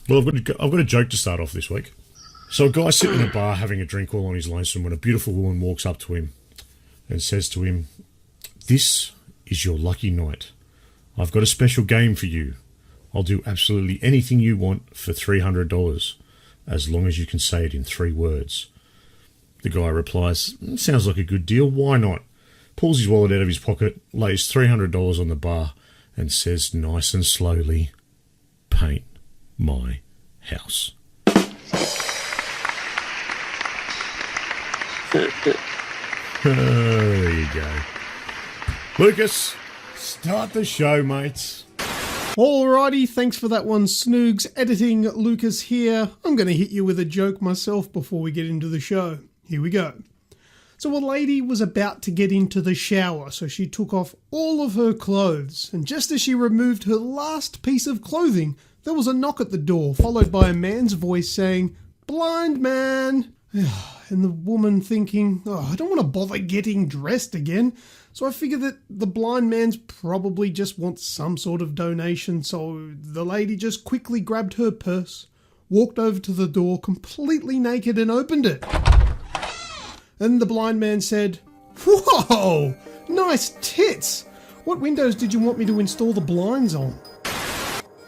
Well, I've got a joke to start off this week. So a guy's sitting in a bar having a drink all on his lonesome when a beautiful woman walks up to him and says to him, "This is your lucky night. I've got a special game for you. I'll do absolutely anything you want for $300, as long as you can say it in 3 words." The guy replies, "Sounds like a good deal. Why not?" Pulls his wallet out of his pocket, lays $300 on the bar, and says nice and slowly, "Paint my house." There you go. Lucas, start the show, mates. Alrighty, thanks for that one, Snoogs. Editing Lucas here. I'm going to hit you with a joke myself before we get into the show. Here we go. So a lady was about to get into the shower, so she took off all of her clothes, and just as she removed her last piece of clothing, there was a knock at the door, followed by a man's voice saying, "Blind man." And the woman thinking, I don't want to bother getting dressed again. So I figure that the blind man's probably just wants some sort of donation. So the lady just quickly grabbed her purse, walked over to the door completely naked and opened it. And the blind man said, "Whoa, nice tits. What windows did you want me to install the blinds on?"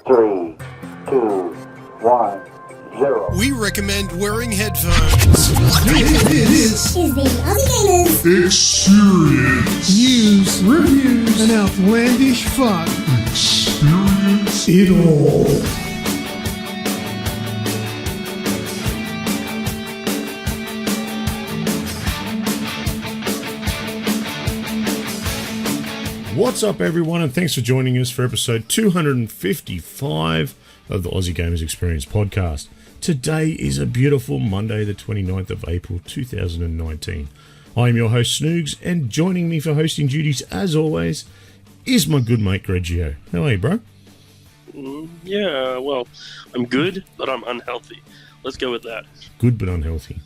3, 2, 1, 0. We recommend wearing headphones. This is the Aussie Gamers Experience. news, reviews, and outlandish fun. Experience It all. What's up, everyone, and thanks for joining us for episode 255 of the Aussie Gamers Experience podcast. Today is a beautiful Monday, the 29th of April, 2019. I'm your host, Snoogs, and joining me for hosting duties, as always, is my good mate, Grejio. How are you, bro? Yeah, well, I'm good, but I'm unhealthy. Let's go with that. Good but unhealthy.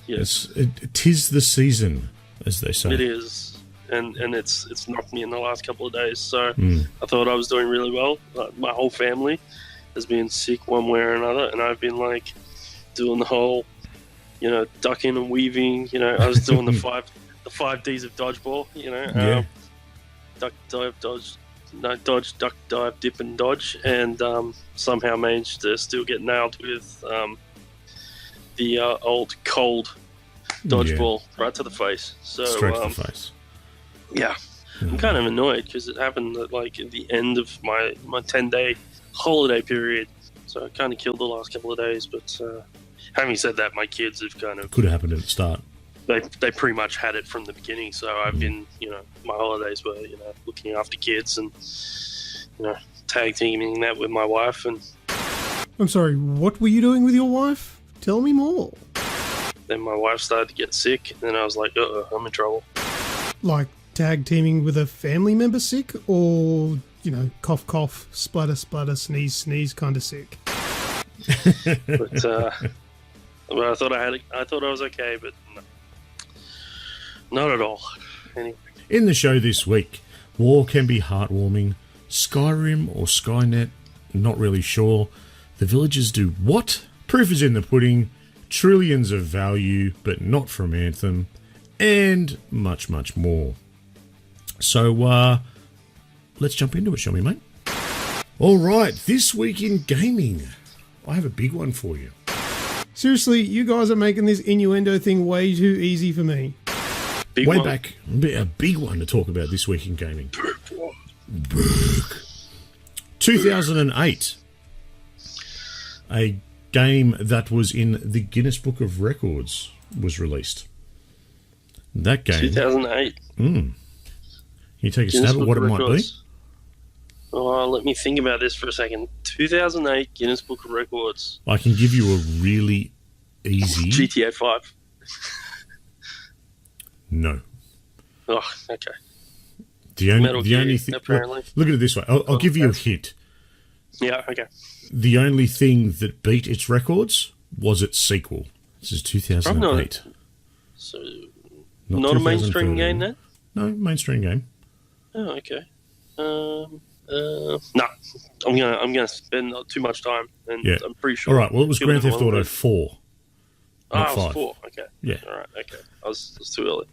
Yes. Tis the season, as they say. It is. And it's knocked me in the last couple of days, so I thought I was doing really well. My whole family has been sick one way or another, and I've been like doing the whole, ducking and weaving. I was doing the five Ds of dodgeball. Duck, dive, dodge, duck, dive, dip, and dodge, and somehow managed to still get nailed with the old cold dodgeball right to the face. So straight to the face. Yeah, I'm kind of annoyed because it happened at the end of my 10-day holiday period, so I kind of killed the last couple of days. But having said that, my kids have could have happened at the start. They pretty much had it from the beginning. So I've been, my holidays were looking after kids and tag teaming that with my wife. And I'm sorry, what were you doing with your wife? Tell me more. Then my wife started to get sick, and then I was like, I'm in trouble. Like tag teaming with a family member sick, or cough cough, splutter splutter, sneeze sneeze kind of sick? But well, I thought I was okay, but no. Not at all. Anyway. In the show this week, war can be heartwarming. Skyrim or Skynet, not really sure. The villagers do what? Proof is in the pudding. Trillions of value, but not from Anthem. And much, much more. So, let's jump into it, shall we, mate? All right, this week in gaming, I have a big one for you. Seriously, you guys are making this innuendo thing way too easy for me. Way back, a big one to talk about this week in gaming. 2008. A game that was in the Guinness Book of Records was released. That game... 2008. Can you take a stab at what it might be? Oh, let me think about this for a second. 2008 Guinness Book of Records. I can give you a really easy... GTA 5. No. Oh, okay. The only thing... apparently. Look at it this way. I'll give you a hint. Yeah, okay. The only thing that beat its records was its sequel. This is 2008. So, not a mainstream game then? No, mainstream game. Oh, okay. No, I'm gonna spend too much time, and Yeah. I'm pretty sure. All right. Well, it was Give it Grand a Theft long Auto read. 4. Oh, Not it was 5. 4. Okay. Yeah. All right. Okay. I was too early.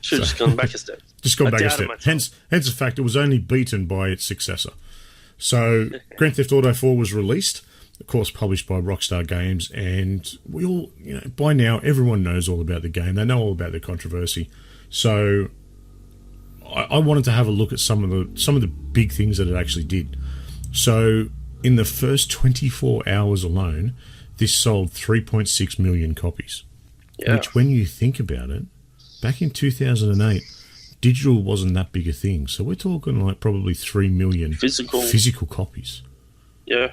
Should have just gone back a step. Just gone I back a doubted step. myself. Hence the fact it was only beaten by its successor. So Grand Theft Auto 4 was released, of course, published by Rockstar Games, and we all, by now everyone knows all about the game. They know all about the controversy. So I wanted to have a look at some of the big things that it actually did. So in the first 24 hours alone, this sold 3.6 million copies. Yeah. Which, when you think about it, back in 2008, digital wasn't that big a thing. So we're talking like probably 3 million physical copies. Yeah.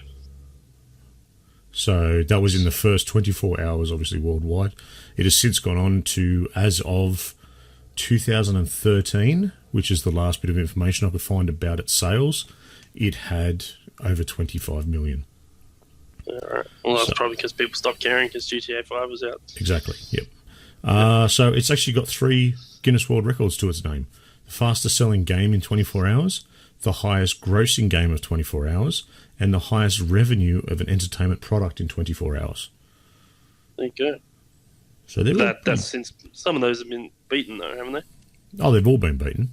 So that was in the first 24 hours, obviously worldwide. It has since gone on to, as of 2013, which is the last bit of information I could find about its sales, it had over 25 million. All right. Well, that's probably because people stopped caring because GTA 5 was out. Exactly, yep. So it's actually got 3 Guinness World Records to its name. The fastest selling game in 24 hours, the highest grossing game of 24 hours, and the highest revenue of an entertainment product in 24 hours. There you go. So That's since some of those have been beaten, though, haven't they? Oh, they've all been beaten.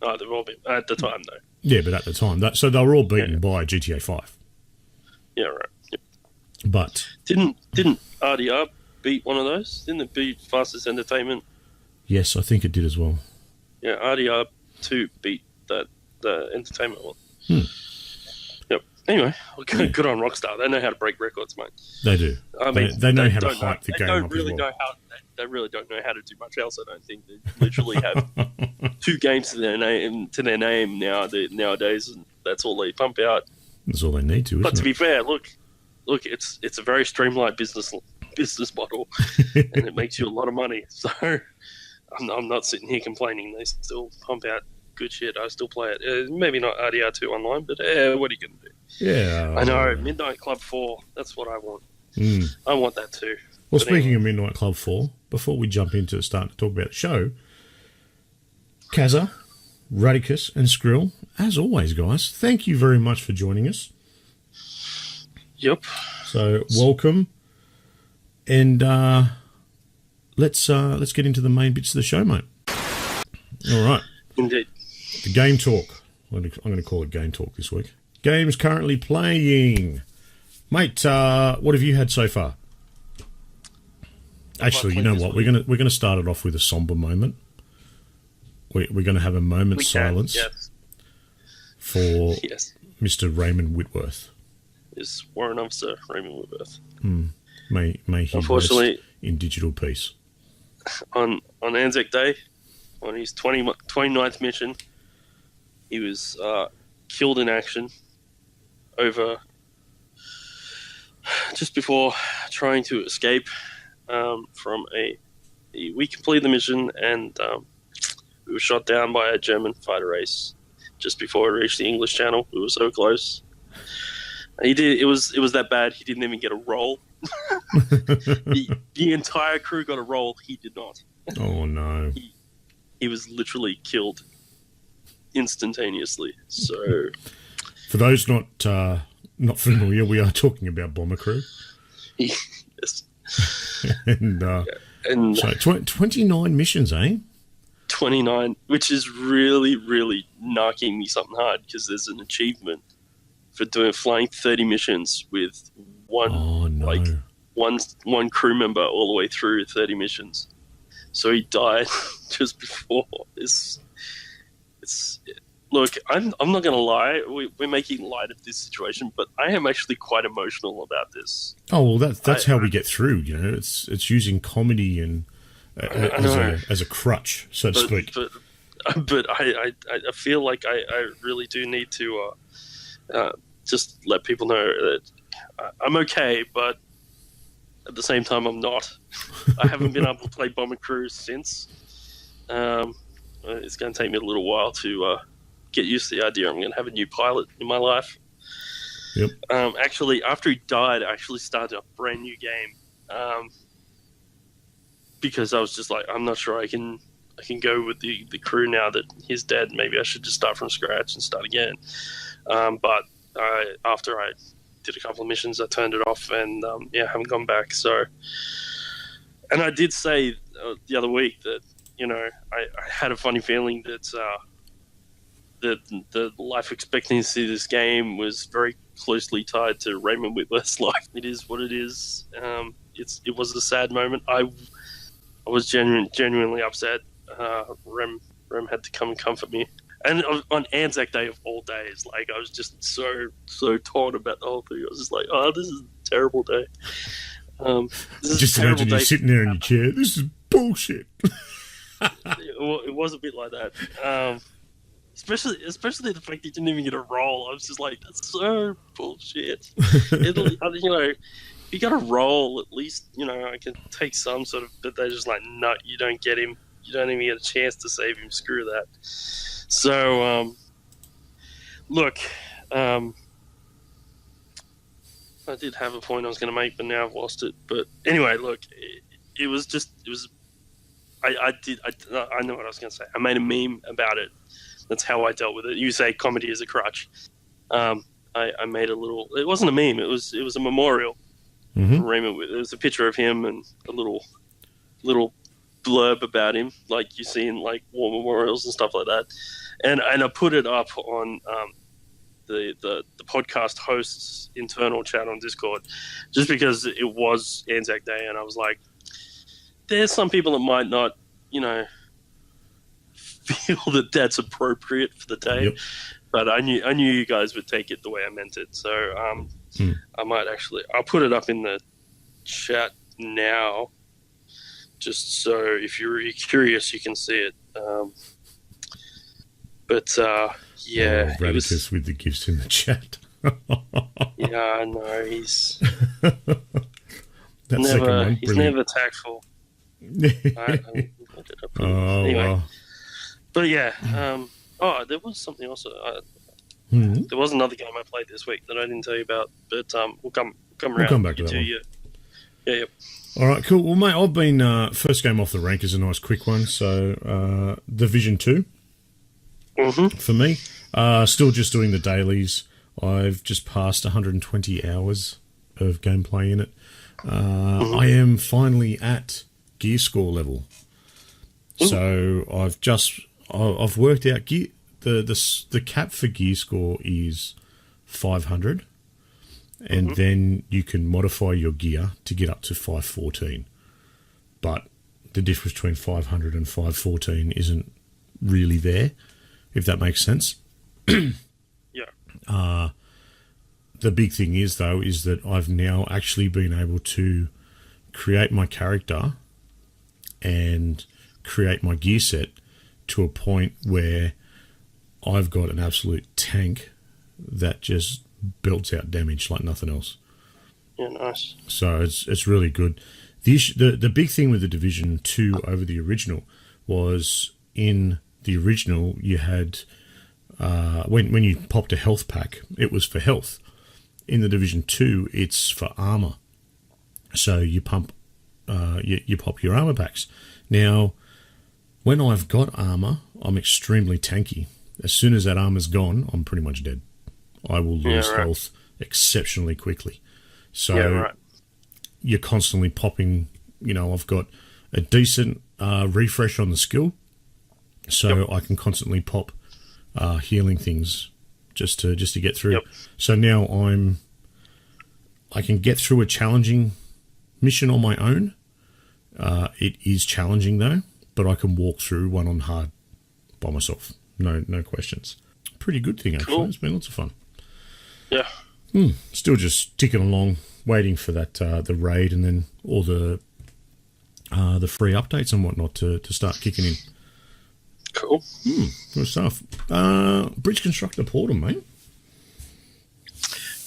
Oh, they've all been at the time, though. Yeah, but at the time. So they were all beaten by GTA 5. Yeah, right. Yep. But Didn't RDR beat one of those? Didn't it beat Fastest Entertainment? yes, I think it did as well. Yeah, RDR 2 beat the entertainment one. Yep. Anyway, good on Rockstar. They know how to break records, mate. They do. I mean, they know how to don't hype the they game don't up really as well. know how. They really don't know how to do much else. I don't think they literally have 2 games to their name nowadays, and that's all they pump out. That's all they need to, But isn't to it? be fair, look, it's a very streamlined business model, and it makes you a lot of money. So I'm not sitting here complaining. They still pump out good shit. I still play it. Maybe not RDR2 online, but what are you going to do? Yeah. I know. Midnight Club 4. That's what I want. I want that too. Well, But speaking anyway. of Midnight Club 4, before we jump into starting to talk about the show, Kazza, Radicus, and Skrill, as always, guys, thank you very much for joining us. Yep. So, welcome. And let's get into the main bits of the show, mate. All right. Indeed. The game talk. I'm going to call it game talk this week. Games currently playing. Mate, what have you had so far? Actually, you know what? We're gonna start it off with a somber moment. We're going to have a moment's silence Yes. for Yes. Mr. Raymond Whitworth. Is Warrant Officer Raymond Whitworth. May he Unfortunately- rest in digital peace. On Anzac Day, on his 29th mission, he was killed in action over just before trying to escape from we completed the mission, and we were shot down by a German fighter race just before it reached the English Channel. We were so close. It was that bad. He didn't even get a roll. the entire crew got a roll. He did not. Oh no! He was literally killed instantaneously. So For those not familiar, we are talking about Bomber Crew, yes. and And so 29 missions, eh? 29, which is really, really knocking me something hard because there's an achievement for flying 30 missions with Oh no! one crew member all the way through 30 missions. So he died just before this. Look, I'm not going to lie. We're making light of this situation, but I am actually quite emotional about this. Oh well, that's how we get through. You know, it's using comedy and as a crutch, so to speak. But I feel like I really do need to just let people know that I'm okay, but at the same time I'm not. I haven't been able to play Bomber Crew since. It's going to take me a little while to get used to the idea I'm going to have a new pilot in my life. Yep. Actually, after he died, I actually started a brand new game because I was just like, I'm not sure I can go with the crew now that he's dead. Maybe I should just start from scratch and start again. But after I did a couple of missions, I turned it off, and haven't gone back. So, and I did say the other week that I had a funny feeling that the life expectancy of this game was very closely tied to Raymond Whitworth's life. It is what it is. It was a sad moment. I was genuinely upset. Rem had to come and comfort me. And on Anzac Day of all days, like, I was just so torn about the whole thing. I was just like, oh, this is a terrible day. This is Just a terrible imagine day. you sitting there in your chair. This is bullshit. It was a bit like that. Especially the fact that you didn't even get a roll. I was just like, that's so bullshit. If you got a roll, at least, I can take some sort of, but they're just like, no, you don't get him. You don't even get a chance to save him. Screw that. So, look, I did have a point I was going to make, but now I've lost it. But anyway, look, it was. I know what I was going to say. I made a meme about it. That's how I dealt with it. You say comedy is a crutch. I made a little. It wasn't a meme. It was a memorial. Mm-hmm. Raymond. It was a picture of him and a little blurb about him, like you see in like war memorials and stuff like that. And I put it up on the podcast host's internal chat on Discord, just because it was Anzac Day, and I was like, there's some people that might not, feel that that's appropriate for the day. Yep. But I knew you guys would take it the way I meant it. So I might I'll put it up in the chat now, just so if you're really curious, you can see it. Yeah, Radicus with the gifts in the chat. Yeah, I know he's That second one, he's brilliant. never tactful. Oh, Anyway. well. But yeah, there was something else. Mhm. There was another game I played this week that I didn't tell you about, but we'll come around. We'll come back to that one. you. Yeah. All right, cool. Well, mate, I've been first game off the rank is a nice quick one. So, Division 2 for me. Still just doing the dailies. I've just passed 120 hours of gameplay in it. I am finally at gear score level. So I've worked out the cap for gear score is 500. And then you can modify your gear to get up to 514. But the difference between 500 and 514 isn't really there, if that makes sense. Yeah. The big thing is, though, is that I've now actually been able to create my character and create my gear set to a point where I've got an absolute tank that just belts out damage like nothing else. Yeah, nice. So it's really good. The big thing with the Division 2 over the original was in the original you had when you popped a health pack, it was for health. In the Division 2, it's for armor. So you pump you pop your armor packs. Now, when I've got armor, I'm extremely tanky. As soon as that armor's gone, I'm pretty much dead. I will lose health exceptionally quickly. So you're constantly popping, I've got a decent refresh on the skill, so I can constantly pop healing things just to get through. So now I can get through a challenging mission on my own. It is challenging though, but I can walk through one on hard by myself. No questions. Pretty good thing actually. Cool. It's been lots of fun. Yeah. Still just ticking along, waiting for that the raid and then all the free updates and whatnot to start kicking in. Cool. Good stuff. Bridge Constructor Portal, mate.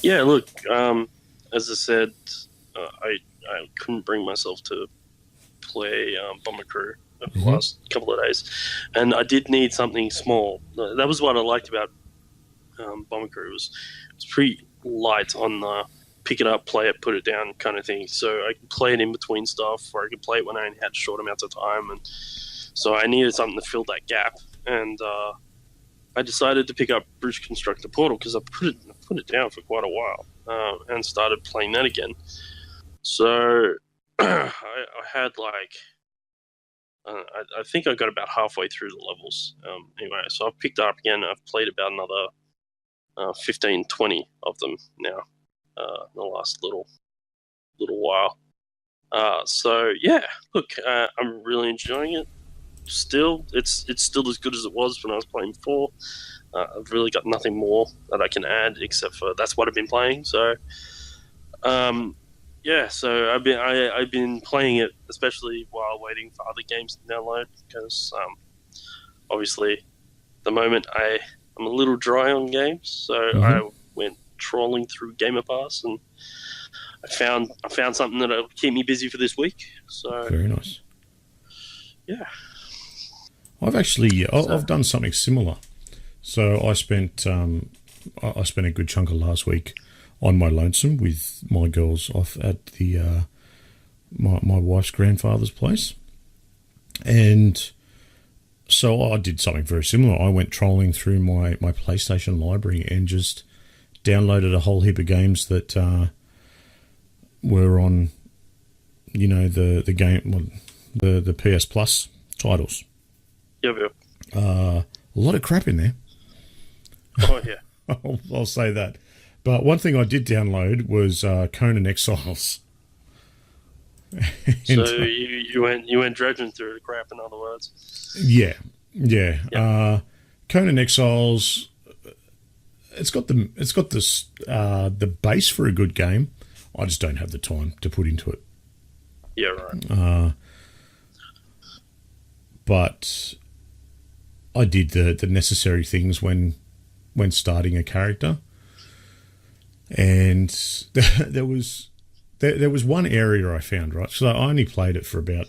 Yeah, look, as I said, I couldn't bring myself to play Bomber Crew over the last couple of days, and I did need something small. That was what I liked about Bomber Crew. It's pretty light on the pick it up, play it, put it down kind of thing. So I could play it in between stuff, or I could play it when I only had short amounts of time and So I needed something to fill that gap, and I decided to pick up Bridge Constructor Portal because I put it down for quite a while and started playing that again. So I had I think I got about halfway through the levels. Anyway, so I've picked it up again. I've played about another 15, 20 of them now in the last little while. So yeah, look, I'm really enjoying it. Still, it's still as good as it was when I was playing before. I've really got nothing more that I can add except for that's what I've been playing. So, yeah. So I've been playing it, especially while waiting for other games to download, because obviously, at the moment I'm a little dry on games. So I went trawling through Gamer Pass and I found something that'll keep me busy for this week. So very nice. Yeah. I've done something similar. So I spent a good chunk of last week on my lonesome with my girls off at the my wife's grandfather's place, and so I did something very similar. I went trolling through my PlayStation library and just downloaded a whole heap of games that were on, the game, the PS Plus titles. Yep. A lot of crap in there. Oh yeah. I'll say that. But one thing I did download was Conan Exiles. So you went dredging through the crap, in other words. Yeah. Conan Exiles. It's got the base for a good game. I just don't have the time to put into it. Yeah, right. But I did the necessary things when starting a character, and there was one area I found, right. So I only played it for about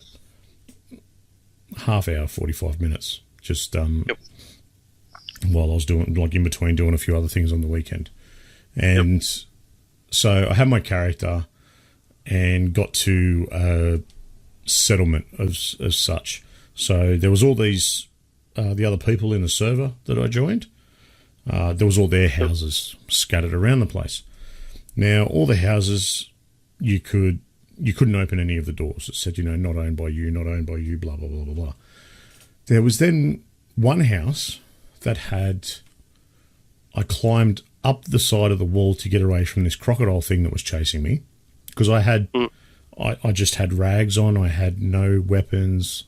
half hour, 45 minutes, just while I was doing, in between doing a few other things on the weekend, and so I had my character and got to a settlement as such. So there was all these. The other people in the server that I joined, there was all their houses scattered around the place. Now, all the houses, you couldn't open any of the doors. It said, not owned by you, blah, blah, blah, blah, blah. There was then one house that I climbed up the side of the wall to get away from this crocodile thing that was chasing me, because I just had rags on, I had no weapons.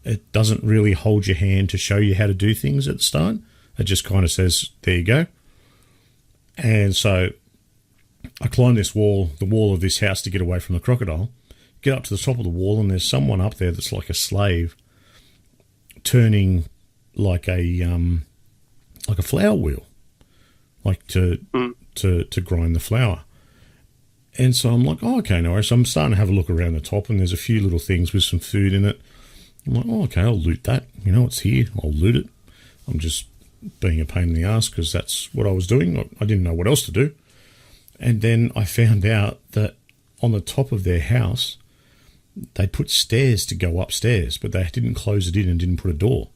It doesn't really hold your hand to show you how to do things at the start. It just kind of says, there you go. And so I climbed the wall of this house to get away from the crocodile, get up to the top of the wall, and there's someone up there that's like a slave turning like a flour wheel, like to grind the flour. And so I'm like, oh, okay, no worries. So I'm starting to have a look around the top, and there's a few little things with some food in it. I'm like, oh, okay, I'll loot that. It's here. I'll loot it. I'm just being a pain in the ass because that's what I was doing. I didn't know what else to do. And then I found out that on the top of their house, they put stairs to go upstairs, but they didn't close it in and didn't put a door.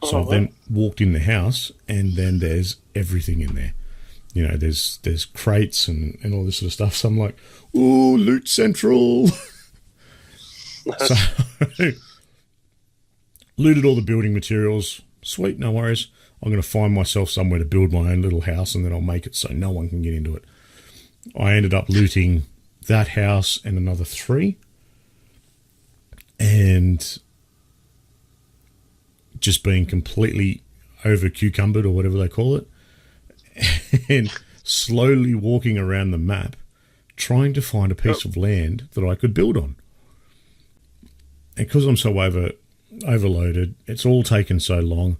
So I then walked in the house, and then there's everything in there. There's crates and all this sort of stuff. So I'm like, ooh, loot central. So looted all the building materials. Sweet, no worries. I'm going to find myself somewhere to build my own little house, and then I'll make it so no one can get into it. I ended up looting that house and another 3, and just being completely over cucumbered, or whatever they call it, and slowly walking around the map trying to find a piece of land that I could build on. And because I'm so overloaded, it's all taken so long.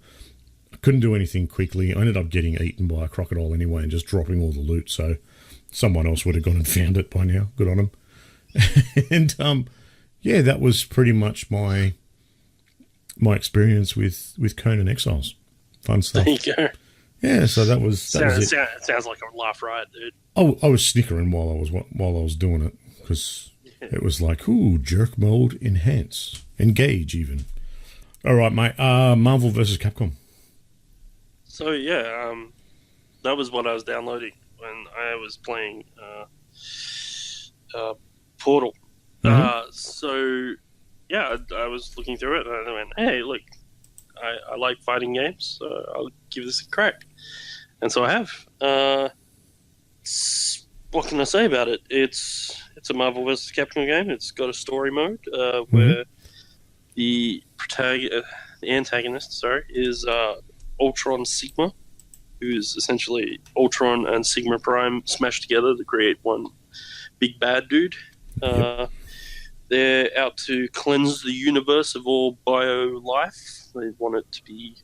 I couldn't do anything quickly. I ended up getting eaten by a crocodile anyway and just dropping all the loot. So someone else would have gone and found it by now. Good on them. And yeah, that was pretty much my experience with Conan Exiles. Fun stuff. There you go. Yeah, so that was Sounds it. Sounds like a laugh riot, dude. I was snickering while I was doing it, because It was like, ooh, jerk mode, enhance, engage even. All right, mate. Marvel vs. Capcom. So yeah, that was what I was downloading when I was playing Portal. So yeah, I was looking through it and I went, hey, look, I like fighting games, so I'll give this a crack. And so I have. What can I say about it? It's a Marvel vs. Capcom game. It's got a story mode where the antagonist, is Ultron Sigma, who's essentially Ultron and Sigma Prime smashed together to create one big bad dude. They're out to cleanse the universe of all bio-life. They want it to be,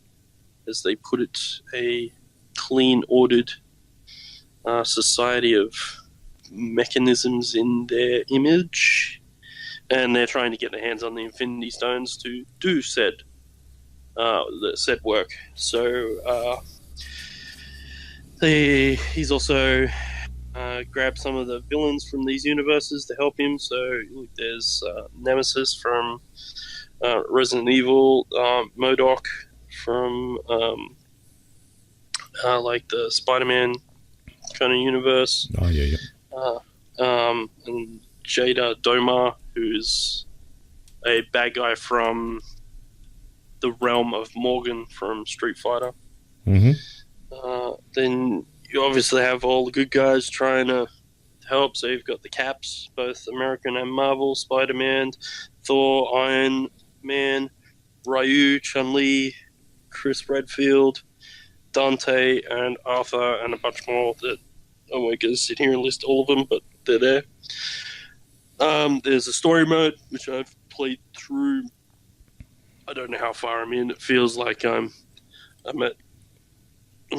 as they put it, a clean, ordered society of mechanisms in their image. And they're trying to get their hands on the Infinity Stones to do said work. So he's also grabbed some of the villains from these universes to help him. So look, there's Nemesis from Resident Evil, MODOK from like the Spider-Man kind of universe. Oh yeah. And Jada Domar, who's a bad guy from the realm of Morgan from Street Fighter. Then you obviously have all the good guys trying to help. So you've got the Caps, both American and Marvel, Spider-Man, Thor, Iron Man, Ryu, Chun-Li, Chris Redfield, Dante, and Arthur, and a bunch more that I won't go sit here and list all of them, but they're there. There's a story mode, which I've played through. I don't know how far I'm in. It feels like I'm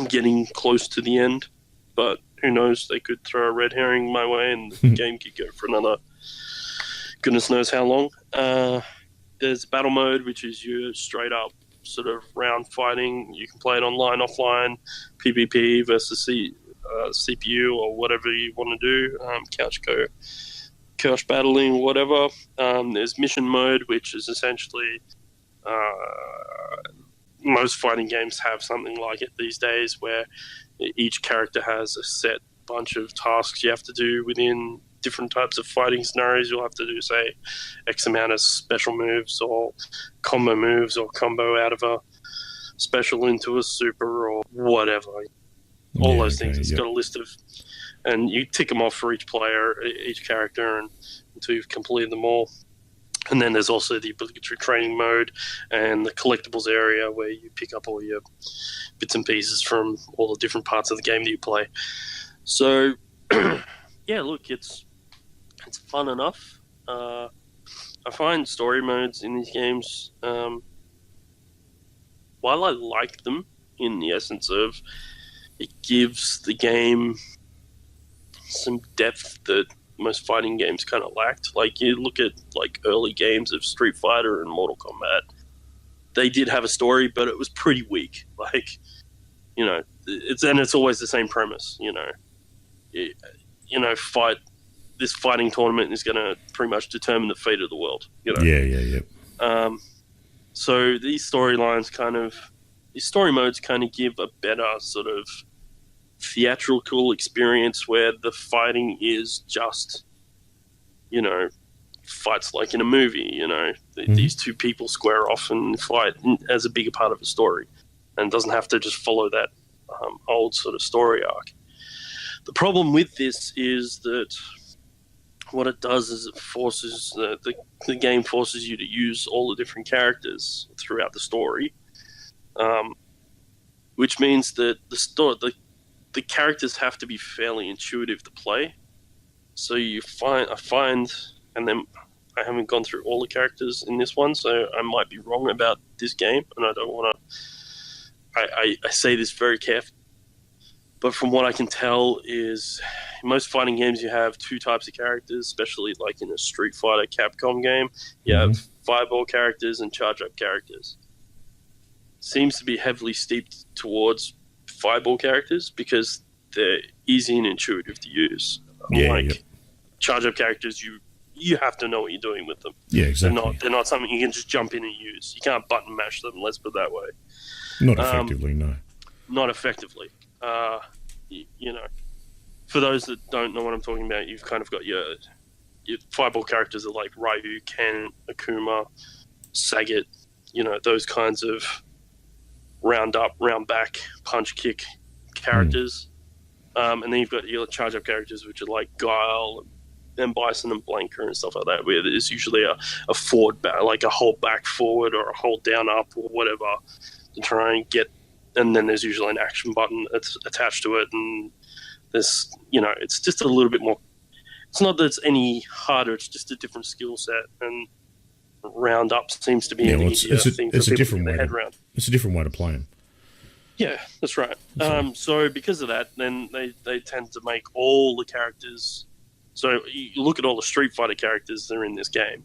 getting close to the end, but who knows? They could throw a red herring my way and the game could go for another goodness knows how long. There's battle mode, which is your straight up sort of round fighting. You can play it online, offline, PvP versus CPU or whatever you want to do, couch battling, whatever. There's mission mode, which is essentially most fighting games have something like it these days, where each character has a set bunch of tasks you have to do within different types of fighting scenarios. You'll have to do, say, X amount of special moves or combo moves or combo out of a special into a super or whatever. All those things. It's got a list of, and you tick them off for each player, each character, and until you've completed them all. And then there's also the obligatory training mode and the collectibles area where you pick up all your bits and pieces from all the different parts of the game that you play. So, yeah, look, it's fun enough. I find story modes in these games, while I like them in the essence of it gives the game some depth that most fighting games kind of lacked. Like, you look at like early games of Street Fighter and Mortal Kombat, they did have a story, but it was pretty weak. Like, you know, it's always the same premise. This fighting tournament is going to pretty much determine the fate of the world. Yeah. So these story modes kind of give a better sort of theatrical experience where the fighting is just, fights like in a movie. These two people square off and fight as a bigger part of a story, and doesn't have to just follow that old sort of story arc. The problem with this is that what it does is it forces the game forces you to use all the different characters throughout the story, which means that the characters have to be fairly intuitive to play. So I find, and then I haven't gone through all the characters in this one, so I might be wrong about this game, and I don't want to. I say this very carefully, but from what I can tell is in most fighting games you have two types of characters, especially like in a Street Fighter Capcom game. You have fireball characters and charge-up characters. Seems to be heavily steeped towards fireball characters because they're easy and intuitive to use. Charge-up characters, you you have to know what you're doing with them. Yeah, exactly. They're not something you can just jump in and use. You can't button mash them. Let's put it that way. Not effectively, no. Not effectively. You know, for those that don't know what I'm talking about, you've kind of got your fireball characters are like Ryu, Ken, Akuma, Sagat, you know, those kinds of round up, round back, punch kick characters. And then you've got your charge up characters, which are like Guile and Bison and Blanker and stuff like that, where there's usually a forward back, like a hold back forward or a hold down up or whatever to try and get. And then there's usually an action button that's attached to it. And there's, you know, it's just a little bit more. It's not that it's any harder, it's just a different skill set. And round up seems to be an easier thing for people to get their head around. It's a different way to play them. Yeah, that's right. So because of that, then they tend to make all the characters. So you look at all the Street Fighter characters that are in this game,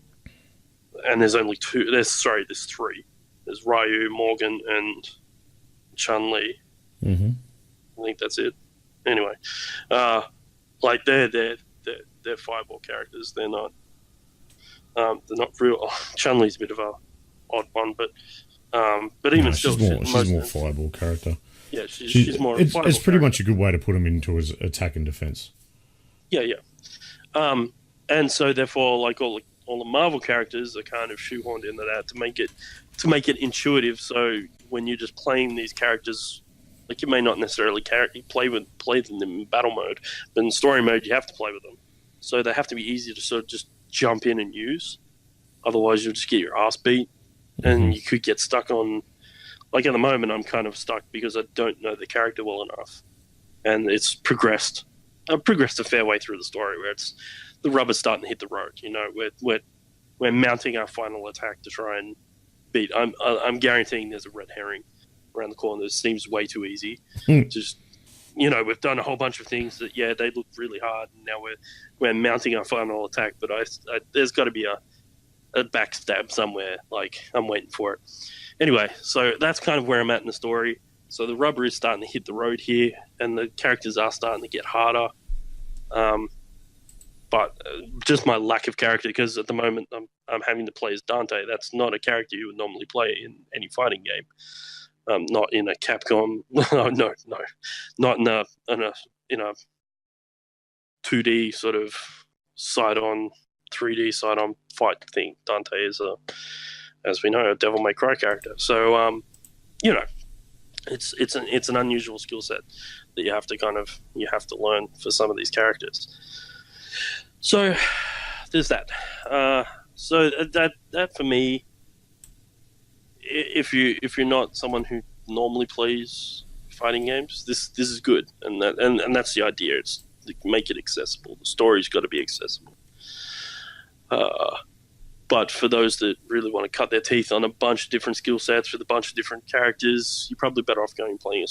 and there's only two. There's three. There's Ryu, Morgan, and Chun-Li. Mm-hmm. I think that's it. Anyway, like they're fireball characters. They're not real. Chun-Li's a bit of a odd one, but even still, she's more fireball character. Yeah, she's more. It's pretty much a good way to put them into as attack and defense. Yeah. And so therefore, like all the Marvel characters are kind of shoehorned into that to make it intuitive. So when you're just playing these characters, like you may not necessarily play them in battle mode, but in story mode you have to play with them. So they have to be easy to sort of just jump in and use. Otherwise, you'll just get your ass beat, and you could get stuck on. Like at the moment, I'm kind of stuck because I don't know the character well enough, and it's progressed. I've progressed a fair way through the story where it's the rubber's starting to hit the road. You know, we're mounting our final attack to try and beat. I'm guaranteeing there's a red herring around the corner. This seems way too easy. Just, you know, we've done a whole bunch of things that they look really hard, and now we're mounting our final attack. But there's got to be a backstab somewhere. Like I'm waiting for it. Anyway, so that's kind of where I'm at in the story. So the rubber is starting to hit the road here, and the characters are starting to get harder. But just my lack of character, because at the moment I'm having to play as Dante. That's not a character you would normally play in any fighting game. Not in a Capcom. No, not in a 2D sort of side-on, 3D side-on fight thing. Dante is as we know, a Devil May Cry character. So you know. It's an unusual skill set that you have to learn for some of these characters. So there's that. So that for me, if you're not someone who normally plays fighting games, this is good, and that's the idea. It's to make it accessible. The story's got to be accessible. But for those that really want to cut their teeth on a bunch of different skill sets with a bunch of different characters, you're probably better off going and playing a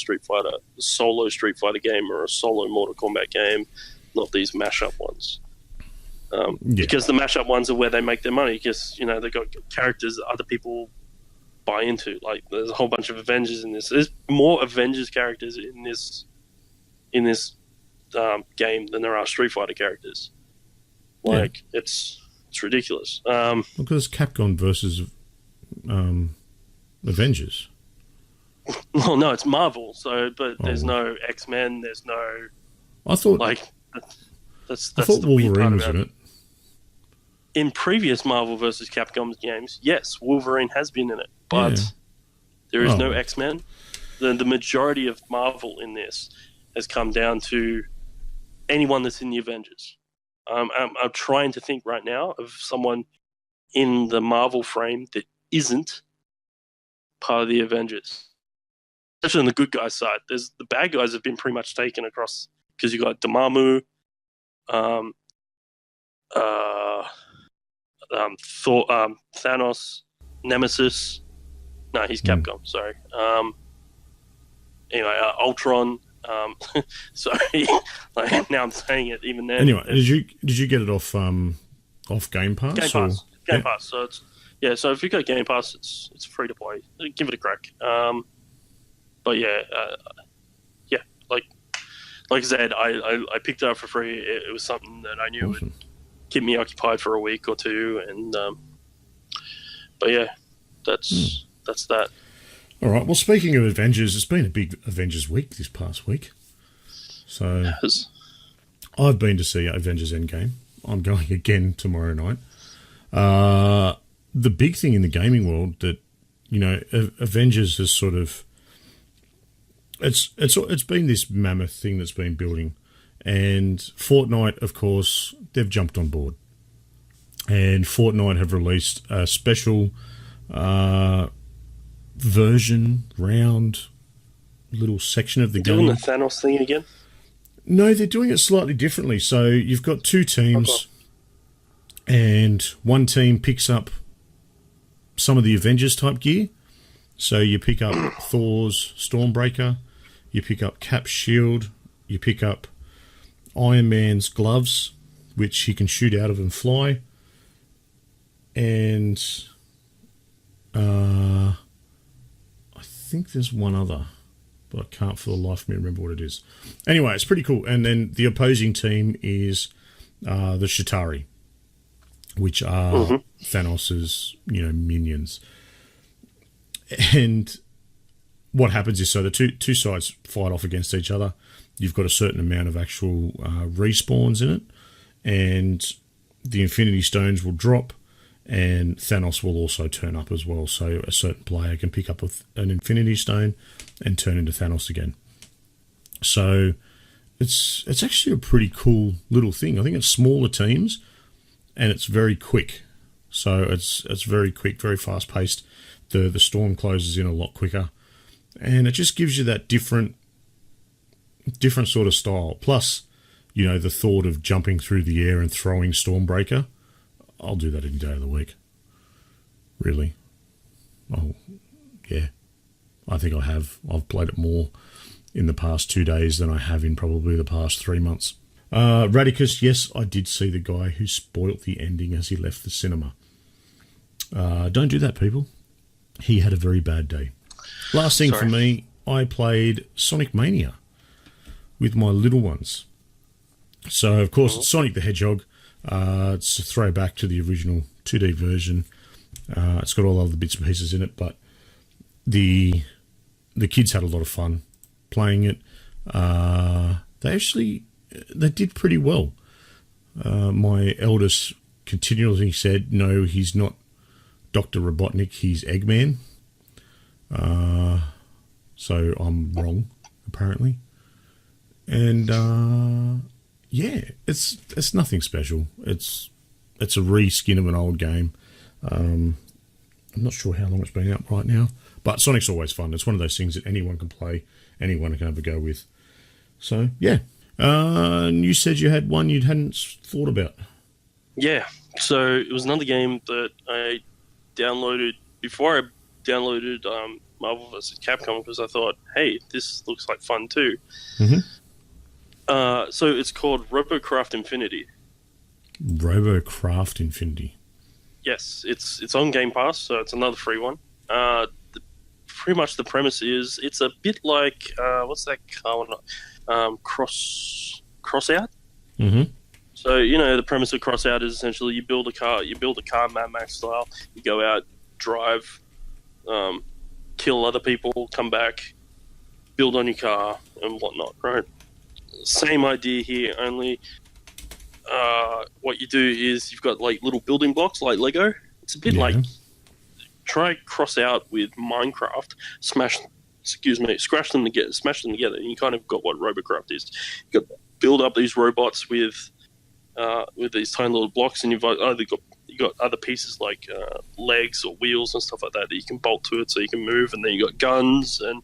solo Street Fighter game or a solo Mortal Kombat game, not these mashup ones. Because the mashup ones are where they make their money, because, you know, they've got characters that other people buy into. Like, there's a whole bunch of Avengers in this. There's more Avengers characters in this game than there are Street Fighter characters. Like, it's ridiculous. Because Capcom versus Avengers. Well, no, it's Marvel. But there's no X-Men. There's no. I thought that's I thought the weird part Wolverine was about in it. In previous Marvel versus Capcom games, yes, Wolverine has been in it, but there is no X-Men. The majority of Marvel in this has come down to anyone that's in the Avengers. I'm trying to think right now of someone in the Marvel frame that isn't part of the Avengers. Especially on the good guys' side. The bad guys have been pretty much taken across, because you got Dormammu, Thanos, Nemesis. No, he's Capcom. Sorry. Anyway, Ultron. Sorry, like, now I'm saying it even then. Anyway, did you get it off Game Pass? Game Pass. So it's so if you got Game Pass, it's free to play. Give it a crack. But like I said, I picked it up for free. It was something that I knew keep me occupied for a week or two. And but yeah, that's that. All right. Well, speaking of Avengers, it's been a big Avengers week this past week. So I've been to see Avengers Endgame. I'm going again tomorrow night. The big thing in the gaming world that, you know, Avengers has sort of it's been this mammoth thing that's been building, and Fortnite, of course, they've jumped on board, and Fortnite have released a special version round little section of the game. Doing the Thanos thing again? No, they're doing it slightly differently. So you've got two teams, and one team picks up some of the Avengers type gear. So you pick up Thor's Stormbreaker, you pick up Cap's shield, you pick up Iron Man's gloves, which he can shoot out of and fly, and I think there's one other, but I can't for the life of me remember what it is. Anyway, it's pretty cool. And then the opposing team is the Chitauri, which are Thanos's, you know, minions. And what happens is, so the two sides fight off against each other. You've got a certain amount of actual respawns in it, and the Infinity Stones will drop, and Thanos will also turn up as well. So a certain player can pick up an Infinity Stone and turn into Thanos again. So it's actually a pretty cool little thing. I think it's smaller teams, and it's very quick. So it's very quick, very fast paced. The storm closes in a lot quicker, and it just gives you that different sort of style. Plus, you know, the thought of jumping through the air and throwing Stormbreaker, I'll do that any day of the week. Really. Oh, yeah. I think I have. I've played it more in the past 2 days than I have in probably the past 3 months. Radicus, yes, I did see the guy who spoilt the ending as he left the cinema. Don't do that, people. He had a very bad day. Last thing for me, I played Sonic Mania with my little ones. So, of course, it's Sonic the Hedgehog. It's a throwback to the original 2D version. It's got all other bits and pieces in it, but the kids had a lot of fun playing it. They did pretty well. My eldest continually said, no, he's not Dr. Robotnik, he's Eggman. So I'm wrong, apparently. And yeah, it's nothing special. It's a reskin of an old game. I'm not sure how long it's been out right now, but Sonic's always fun. It's one of those things that anyone can play, anyone can have a go with. So yeah. And you said you had one you hadn't thought about. Yeah, so it was another game that I downloaded before I downloaded Marvel vs. Capcom, because I thought, hey, this looks like fun too. So it's called RoboCraft Infinity. RoboCraft Infinity. Yes, it's on Game Pass, so it's another free one. Pretty much the premise is it's a bit like what's that car? Crossout. So, you know, the premise of Crossout is essentially you build a car Mad Max style. You go out, drive, kill other people, come back, build on your car and whatnot, right? Same idea here, only what you do is you've got like little building blocks like Lego. It's a bit like try Crossout with Minecraft, smash them together, and you kind of got what RoboCraft is. You got build up these robots with these tiny little blocks, and you've either got other pieces like legs or wheels and stuff like that you can bolt to it so you can move, and then you got guns and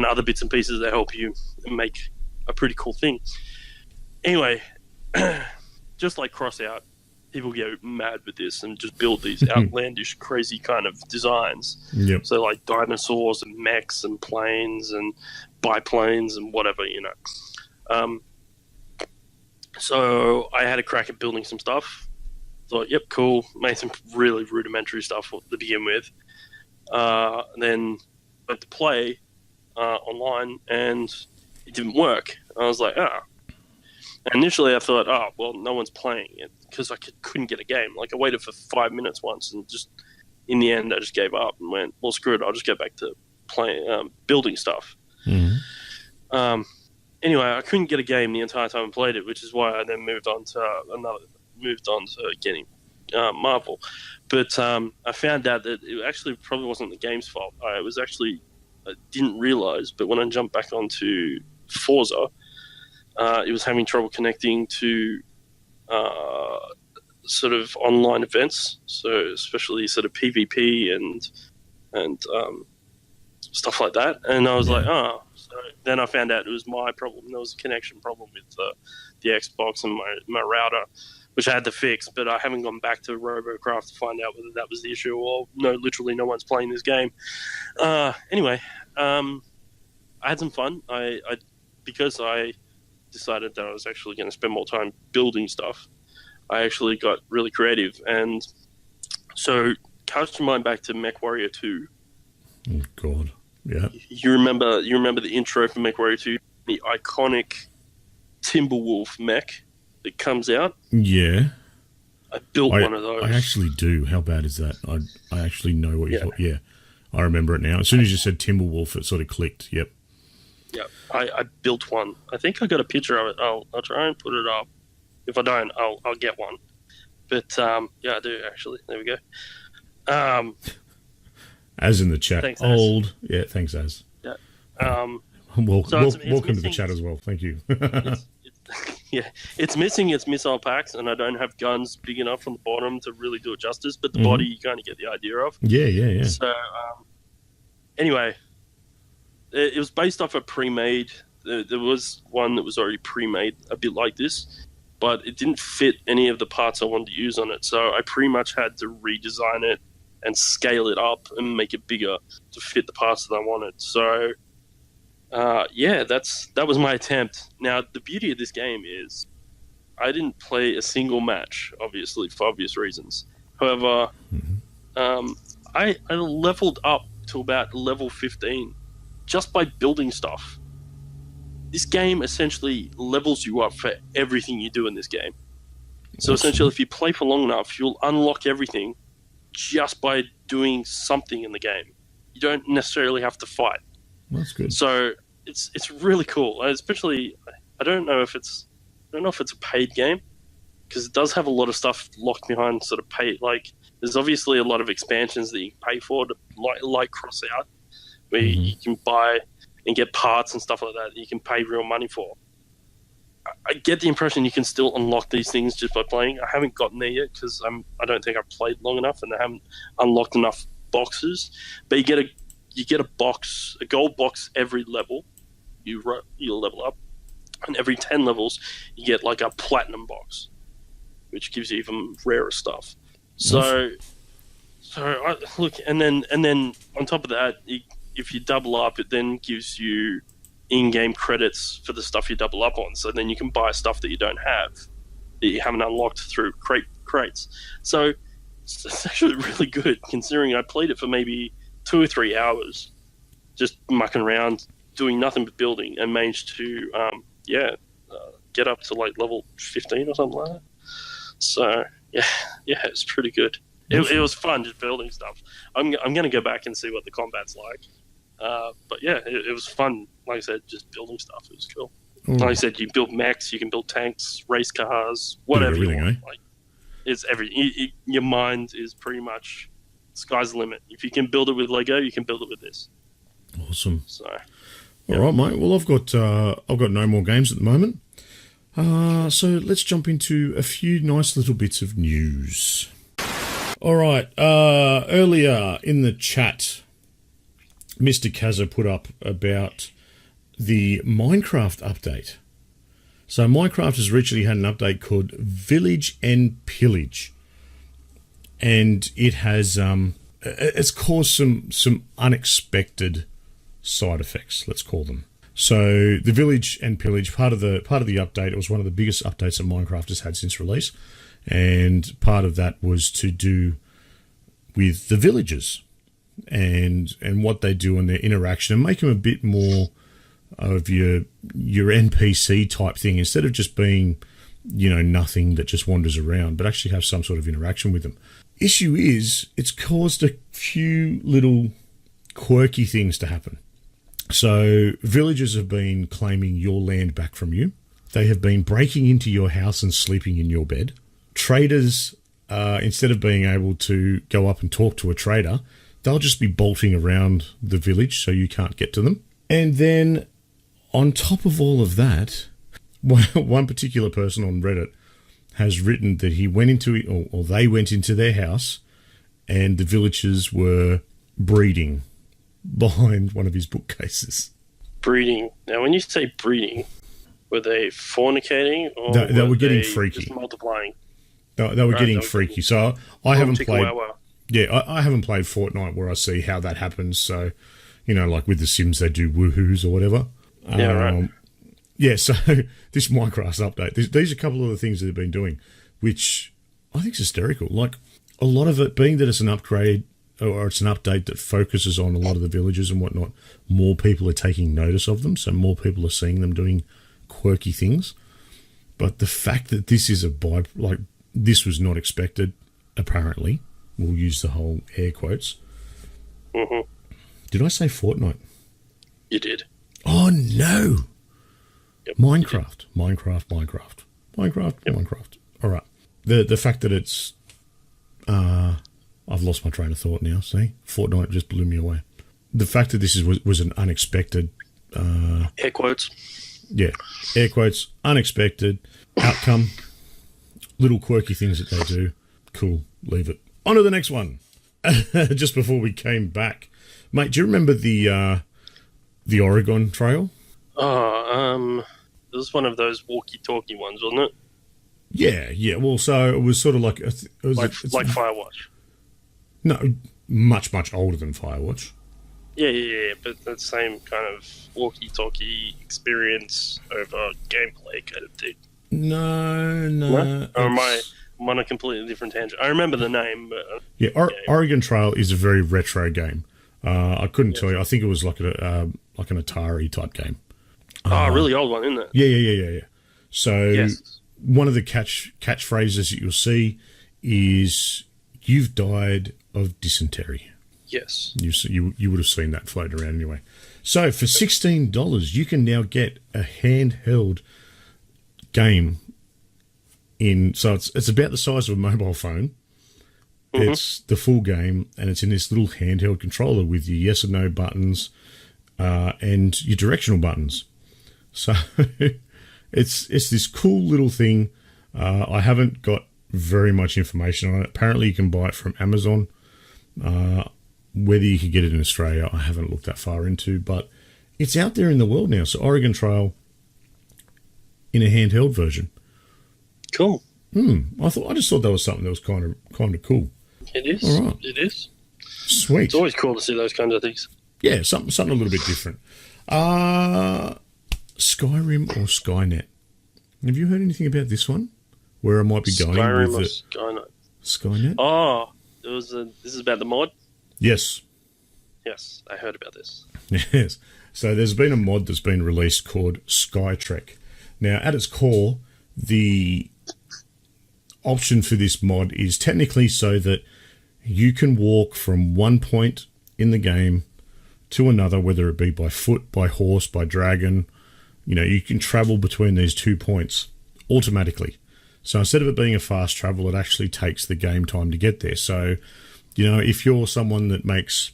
other bits and pieces that help you make a pretty cool thing. Anyway, just like Crossout, people get mad with this and just build these outlandish, crazy kind of designs. Yep. So like dinosaurs and mechs and planes and biplanes and whatever, you know. So I had a crack at building some stuff. Thought, yep, cool. Made some really rudimentary stuff to begin with. And then went to play online, and it didn't work. I was like, And initially, I thought, oh, well, no one's playing it because I couldn't get a game. Like, I waited for 5 minutes once, and just in the end, I just gave up and went, well, screw it. I'll just go back to playing, building stuff. Mm-hmm. Anyway, I couldn't get a game the entire time I played it, which is why I then moved on to getting Marvel. But I found out that it actually probably wasn't the game's fault. I didn't realize, but when I jumped back onto Forza, it was having trouble connecting to sort of online events, so especially sort of PvP and stuff like that. And I was like, oh. So then I found out it was my problem. There was a connection problem with the Xbox and my router, which I had to fix. But I haven't gone back to RoboCraft to find out whether that was the issue or no. Literally, no one's playing this game. Anyway, I had some fun. Because I decided that I was actually going to spend more time building stuff. I actually got really creative, and so cast your mind back to MechWarrior 2. Oh God, yeah. You remember the intro for MechWarrior 2, the iconic Timberwolf mech that comes out. Yeah, I built one of those. I actually do. How bad is that? I actually know what you're talking. Yeah, I remember it now. As soon as you said Timberwolf, it sort of clicked. Yep. Yeah, I built one. I think I got a picture of it. I'll try and put it up. If I don't, I'll get one. But yeah, I do actually. There we go. As in the chat. Thanks, old. Yeah, thanks, Az. Yeah. Welcome to the chat as well. Thank you. It's missing its missile packs, and I don't have guns big enough on the bottom to really do it justice. But the body, you kind of get the idea of. Yeah. So anyway, it was based off a pre-made. There was one that was already pre-made, a bit like this, but it didn't fit any of the parts I wanted to use on it. So I pretty much had to redesign it and scale it up and make it bigger to fit the parts that I wanted. So, that was my attempt. Now, the beauty of this game is I didn't play a single match, obviously, for obvious reasons. However, I leveled up to about level 15 just by building stuff. This game essentially levels you up for everything you do in this game. So essentially, if you play for long enough, you'll unlock everything just by doing something in the game. You don't necessarily have to fight. That's good. So it's really cool. Especially, I don't know if it's a paid game, because it does have a lot of stuff locked behind sort of paid. Like, there's obviously a lot of expansions that you can pay for to like cross out, where you can buy and get parts and stuff like that you can pay real money for. I get the impression you can still unlock these things just by playing. I haven't gotten there yet because I don't think I've played long enough and I haven't unlocked enough boxes. But you get a box, a gold box every level. You'll level up, and every 10 levels you get like a platinum box, which gives you even rarer stuff. So look, and then on top of that, if you double up, it then gives you in-game credits for the stuff you double up on. So then you can buy stuff that you don't have, that you haven't unlocked through crates. So it's actually really good, considering I played it for maybe 2 or 3 hours, just mucking around, doing nothing but building, and managed to get up to like level 15 or something like that. So yeah, it's pretty good. It was fun just building stuff. I'm going to go back and see what the combat's like. But yeah, it was fun. Like I said, just building stuff. It was cool. Like I said, you build mechs, you can build tanks, race cars, whatever you want. Like, it's everything. Your mind is pretty much sky's the limit. If you can build it with Lego, you can build it with this. Awesome. So, all right, mate. Well, I've got no more games at the moment. So let's jump into a few nice little bits of news. All right. Earlier in the chat, Mr. Kaza put up about the Minecraft update. So Minecraft has recently had an update called Village and Pillage, and it has it's caused some unexpected side effects, let's call them. So the Village and Pillage, part of the update, it was one of the biggest updates that Minecraft has had since release, and part of that was to do with the villagers and what they do and their interaction, and make them a bit more of your NPC type thing, instead of just being, nothing that just wanders around, but actually have some sort of interaction with them. Issue is, it's caused a few little quirky things to happen. So villagers have been claiming your land back from you. They have been breaking into your house and sleeping in your bed. Traders, instead of being able to go up and talk to a trader, they'll just be bolting around the village so you can't get to them. And then on top of all of that, one particular person on Reddit has written that he went into, or they went into their house, and the villagers were breeding behind one of his bookcases. Breeding. Now, when you say breeding, were they fornicating, or they were getting freaky, just multiplying? They were getting freaky. So I haven't played. Wow. Yeah, I haven't played Fortnite where I see how that happens. So, like with The Sims, they do woohoos or whatever. Yeah, right. Yeah, so this Minecraft update, these are a couple of the things that they've been doing, which I think is hysterical. Like, a lot of it being that it's an upgrade, or it's an update that focuses on a lot of the villages and whatnot, more people are taking notice of them, so more people are seeing them doing quirky things. But the fact that this is this was not expected, apparently, we'll use the whole air quotes. Mm-hmm. Did I say Fortnite? You did. Oh, no! Yep, Minecraft. Yep. All right. The fact that it's... I've lost my train of thought now, see? Fortnite just blew me away. The fact that this was an unexpected... air quotes. Yeah, air quotes, unexpected outcome. Little quirky things that they do. Cool, leave it. On to the next one. Just before we came back. Mate, do you remember the Oregon Trail? It was one of those walkie-talkie ones, wasn't it? Yeah. Well, so it was sort of like... Like Firewatch. No, much older than Firewatch. Yeah, but the same kind of walkie-talkie experience over gameplay kind of thing. No. Or am I on a completely different tangent? I remember the name, but... Yeah, Oregon Trail is a very retro game. I couldn't tell you. I think it was like an Atari type game. A really old one, isn't it? Yeah. So Yes. one of the catchphrases that you'll see is, "You've died of dysentery." Yes. You would have seen that floating around anyway. So for $16, you can now get a handheld game so it's about the size of a mobile phone. Mm-hmm. It's the full game, and it's in this little handheld controller with your yes or no buttons and your directional buttons. So it's this cool little thing. I haven't got very much information on it. Apparently you can buy it from Amazon. Whether you can get it in Australia, I haven't looked that far into, but it's out there in the world now. So Oregon Trail in a handheld version. Cool. I just thought that was something that was kind of cool. It is. All right. It is. Sweet. It's always cool to see those kinds of things. Yeah, something a little bit different. Skyrim or Skynet? Have you heard anything about this one? Where I might be going Skyrim with or Skynet? Skynet? Oh, this is about the mod? Yes. Yes, I heard about this. Yes. So there's been a mod that's been released called Skytrek. Now, at its core, the option for this mod is technically so that you can walk from one point in the game to another, whether it be by foot, by horse, by dragon. You can travel between these 2 points automatically. So instead of it being a fast travel, it actually takes the game time to get there. So, if you're someone that makes,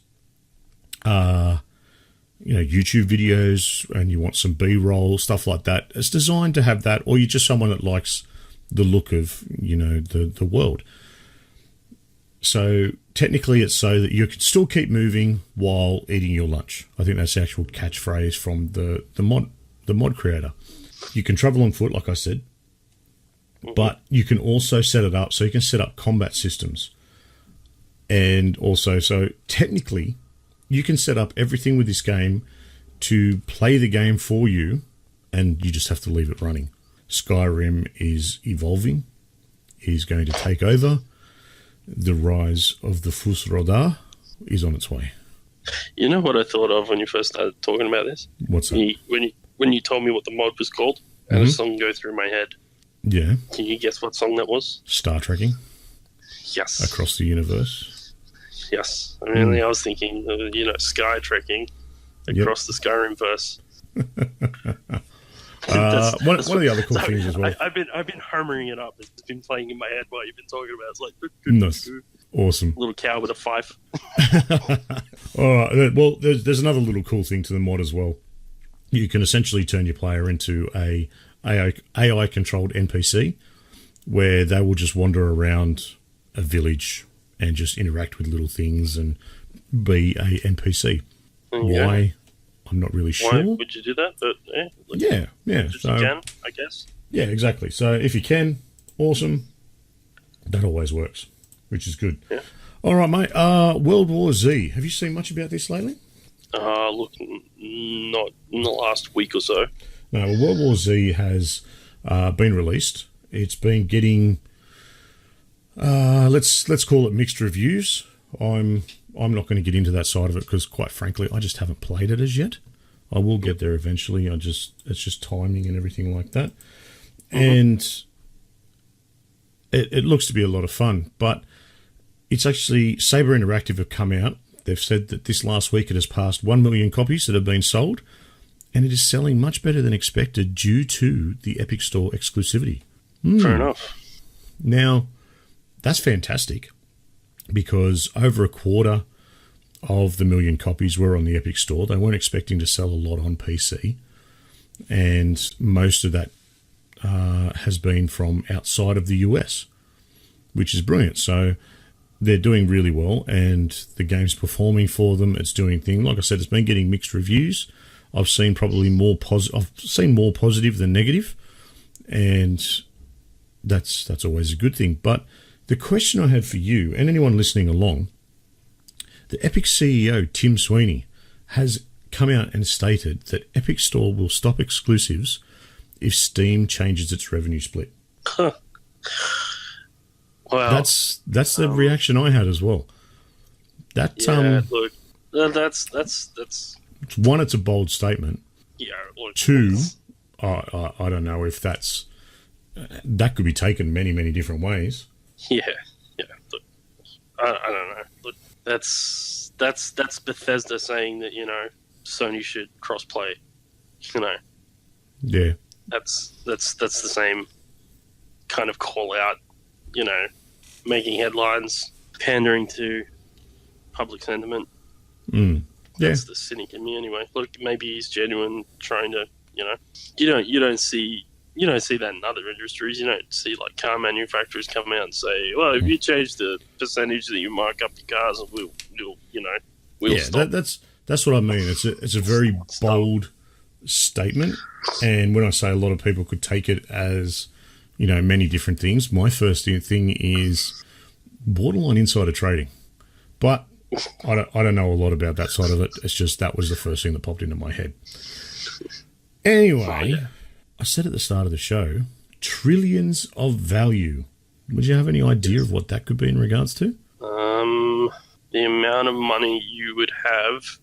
YouTube videos and you want some B-roll, stuff like that, it's designed to have that, or you're just someone that likes the look of, the world. So technically it's so that you can still keep moving while eating your lunch. I think that's the actual catchphrase from the mod creator. You can travel on foot, like I said, but you can also set it up so you can set up combat systems. And also, so technically, you can set up everything with this game to play the game for you, and you just have to leave it running. Skyrim is evolving, is going to take over. The rise of the Fus Rodar is on its way. You know what I thought of when you first started talking about this? What's that? When you told me what the mod was called, and a song go through my head. Yeah. Can you guess what song that was? Star trekking Yes. across the universe. Yes. I mean, I was thinking, sky trekking across the Skyrim verse. One of the other cool things as well. I've been hammering it up. It's been playing in my head while you've been talking about it. It's like Nice. Awesome. Little cow with a fife. All right. Well, there's another little cool thing to the mod as well. You can essentially turn your player into a AI-controlled NPC, where they will just wander around a village and just interact with little things and be a NPC. Yeah. Why? I'm not really sure. Why would you do that? But Yeah. if you can, I guess. Yeah, exactly. So if you can, awesome. That always works, which is good. Yeah. All right, mate. World War Z. Have you seen much about this lately? Look, not in the last week or so. No, well, World War Z has been released. It's been getting, let's call it mixed reviews. I'm not going to get into that side of it because, quite frankly, I just haven't played it as yet. I will get there eventually. It's just timing and everything like that. And it looks to be a lot of fun, but it's actually Saber Interactive have come out. They've said that this last week it has passed 1 million copies that have been sold, and it is selling much better than expected due to the Epic Store exclusivity. Fair enough. Now, that's fantastic because over a quarter of the million copies were on the Epic Store. They weren't expecting to sell a lot on PC, and most of that has been from outside of the US, which is brilliant. So they're doing really well, and the game's performing for them. It's doing things. Like I said, it's been getting mixed reviews. I've seen probably more positive than negative, and that's always a good thing. But the question I had for you and anyone listening along, the Epic CEO Tim Sweeney has come out and stated that Epic Store will stop exclusives if Steam changes its revenue split. Wow. That's the reaction I had as well. Look, that's one, it's a bold statement. Yeah. Look, Two, I don't know if that could be taken many different ways. Yeah. Look, I don't know. Look, that's Bethesda saying that Sony should cross-play. Yeah. That's the same kind of call out. Making headlines, pandering to public sentiment. Yeah. That's the cynic in me, anyway. Look, maybe he's genuine, trying to, you don't see that in other industries. You don't see like car manufacturers come out and say, "Well, if you change the percentage that you mark up your cars, we'll stop." That's what I mean. It's a very bold statement, and when I say a lot of people could take it as many different things, my first thing is borderline insider trading, but I don't know a lot about that side of it. It's just that was the first thing that popped into my head. Anyway, I said at the start of the show, trillions of value. Would you have any idea of what that could be in regards to? The amount of money you would have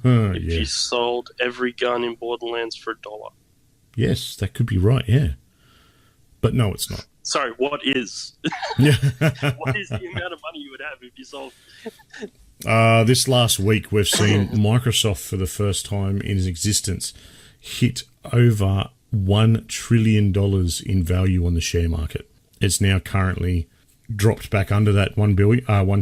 if you sold every gun in Borderlands for $1. Yes, that could be right, yeah. But no, it's not. Sorry, what is? Yeah. What is the amount of money you would have if you sold? This last week, we've seen Microsoft, for the first time in its existence, hit over $1 trillion in value on the share market. It's now currently dropped back under that 1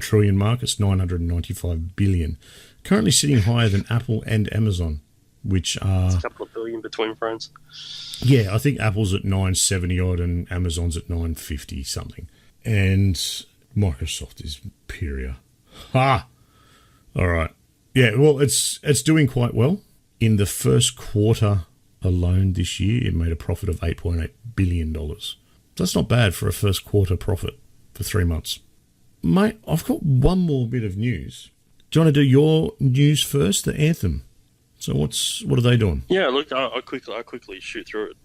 trillion mark. It's 995 billion. Currently sitting higher than Apple and Amazon, which are... It's a couple of billion between friends. Yeah, I think Apple's at 970 odd and Amazon's at 950 something. And Microsoft is superior. Ha! All right. Yeah, well, it's doing quite well. In the first quarter alone this year, it made a profit of $8.8 billion. That's not bad for a first quarter profit for 3 months. Mate, I've got one more bit of news. Do you want to do your news first, the Anthem? So what are they doing? Yeah, look, I'll quickly shoot through it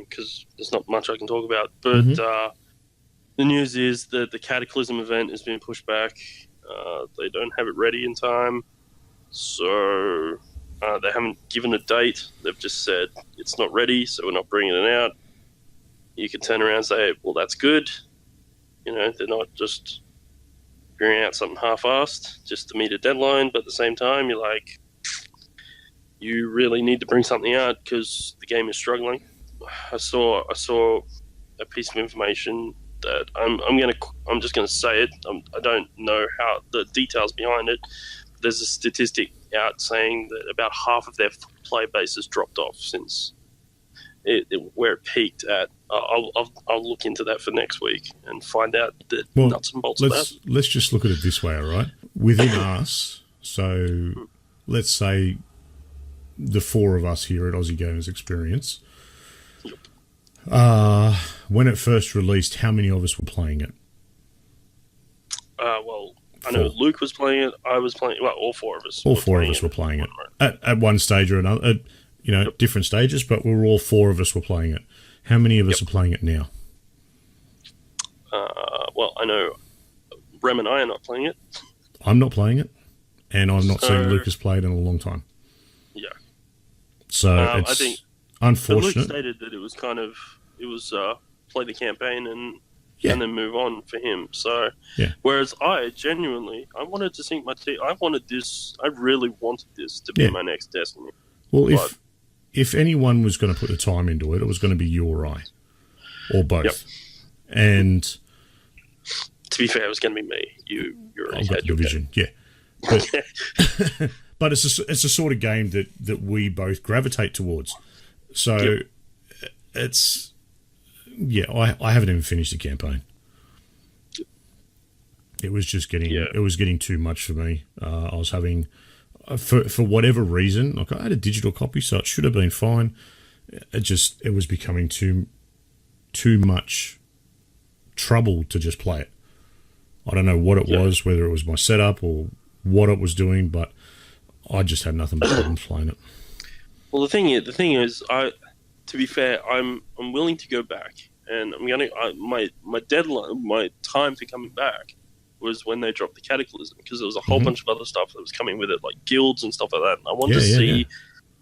because there's not much I can talk about. But the news is that the Cataclysm event has been pushed back. They don't have it ready in time. So they haven't given a date. They've just said it's not ready, so we're not bringing it out. You can turn around and say, well, that's good. They're not just figuring out something half-assed just to meet a deadline, but at the same time, you're like, you really need to bring something out because the game is struggling. I saw a piece of information that I'm just gonna say it. I don't know how the details behind it. There's a statistic out saying that about half of their player base has dropped off since where it peaked at. I'll look into that for next week and find out the nuts and bolts of that. Let's just look at it this way, all right? Within us, so let's say the four of us here at Aussie Gamers Experience, when it first released, how many of us were playing it? Well, I know Luke was playing it. I was playing. Well, all four of us. All four of us were playing it at one stage or another. Different stages, but all four of us were playing it. How many of us are playing it now? Well, I know Rem and I are not playing it. I'm not playing it, and I've not seen Lucas play it in a long time. Yeah. So it's I think unfortunate. Luke stated that it was play the campaign and then move on for him. So, whereas I wanted to sink my teeth. I really wanted this to be my next Destiny. Well, if anyone was going to put the time into it, it was going to be you or I, or both. Yep. And to be fair, it was going to be me. You already had your division, But, but it's a sort of game that we both gravitate towards. So it's I haven't even finished the campaign. It was just getting too much for me. I was having. For whatever reason, like I had a digital copy, so it should have been fine. It was becoming too much trouble to just play it. I don't know what it was, whether it was my setup or what it was doing, but I just had nothing but problems playing it. Well, the thing is, to be fair, I'm willing to go back, and my deadline, my time for coming back was when they dropped the Cataclysm, because there was a whole bunch of other stuff that was coming with it, like guilds and stuff like that. And I wanted to see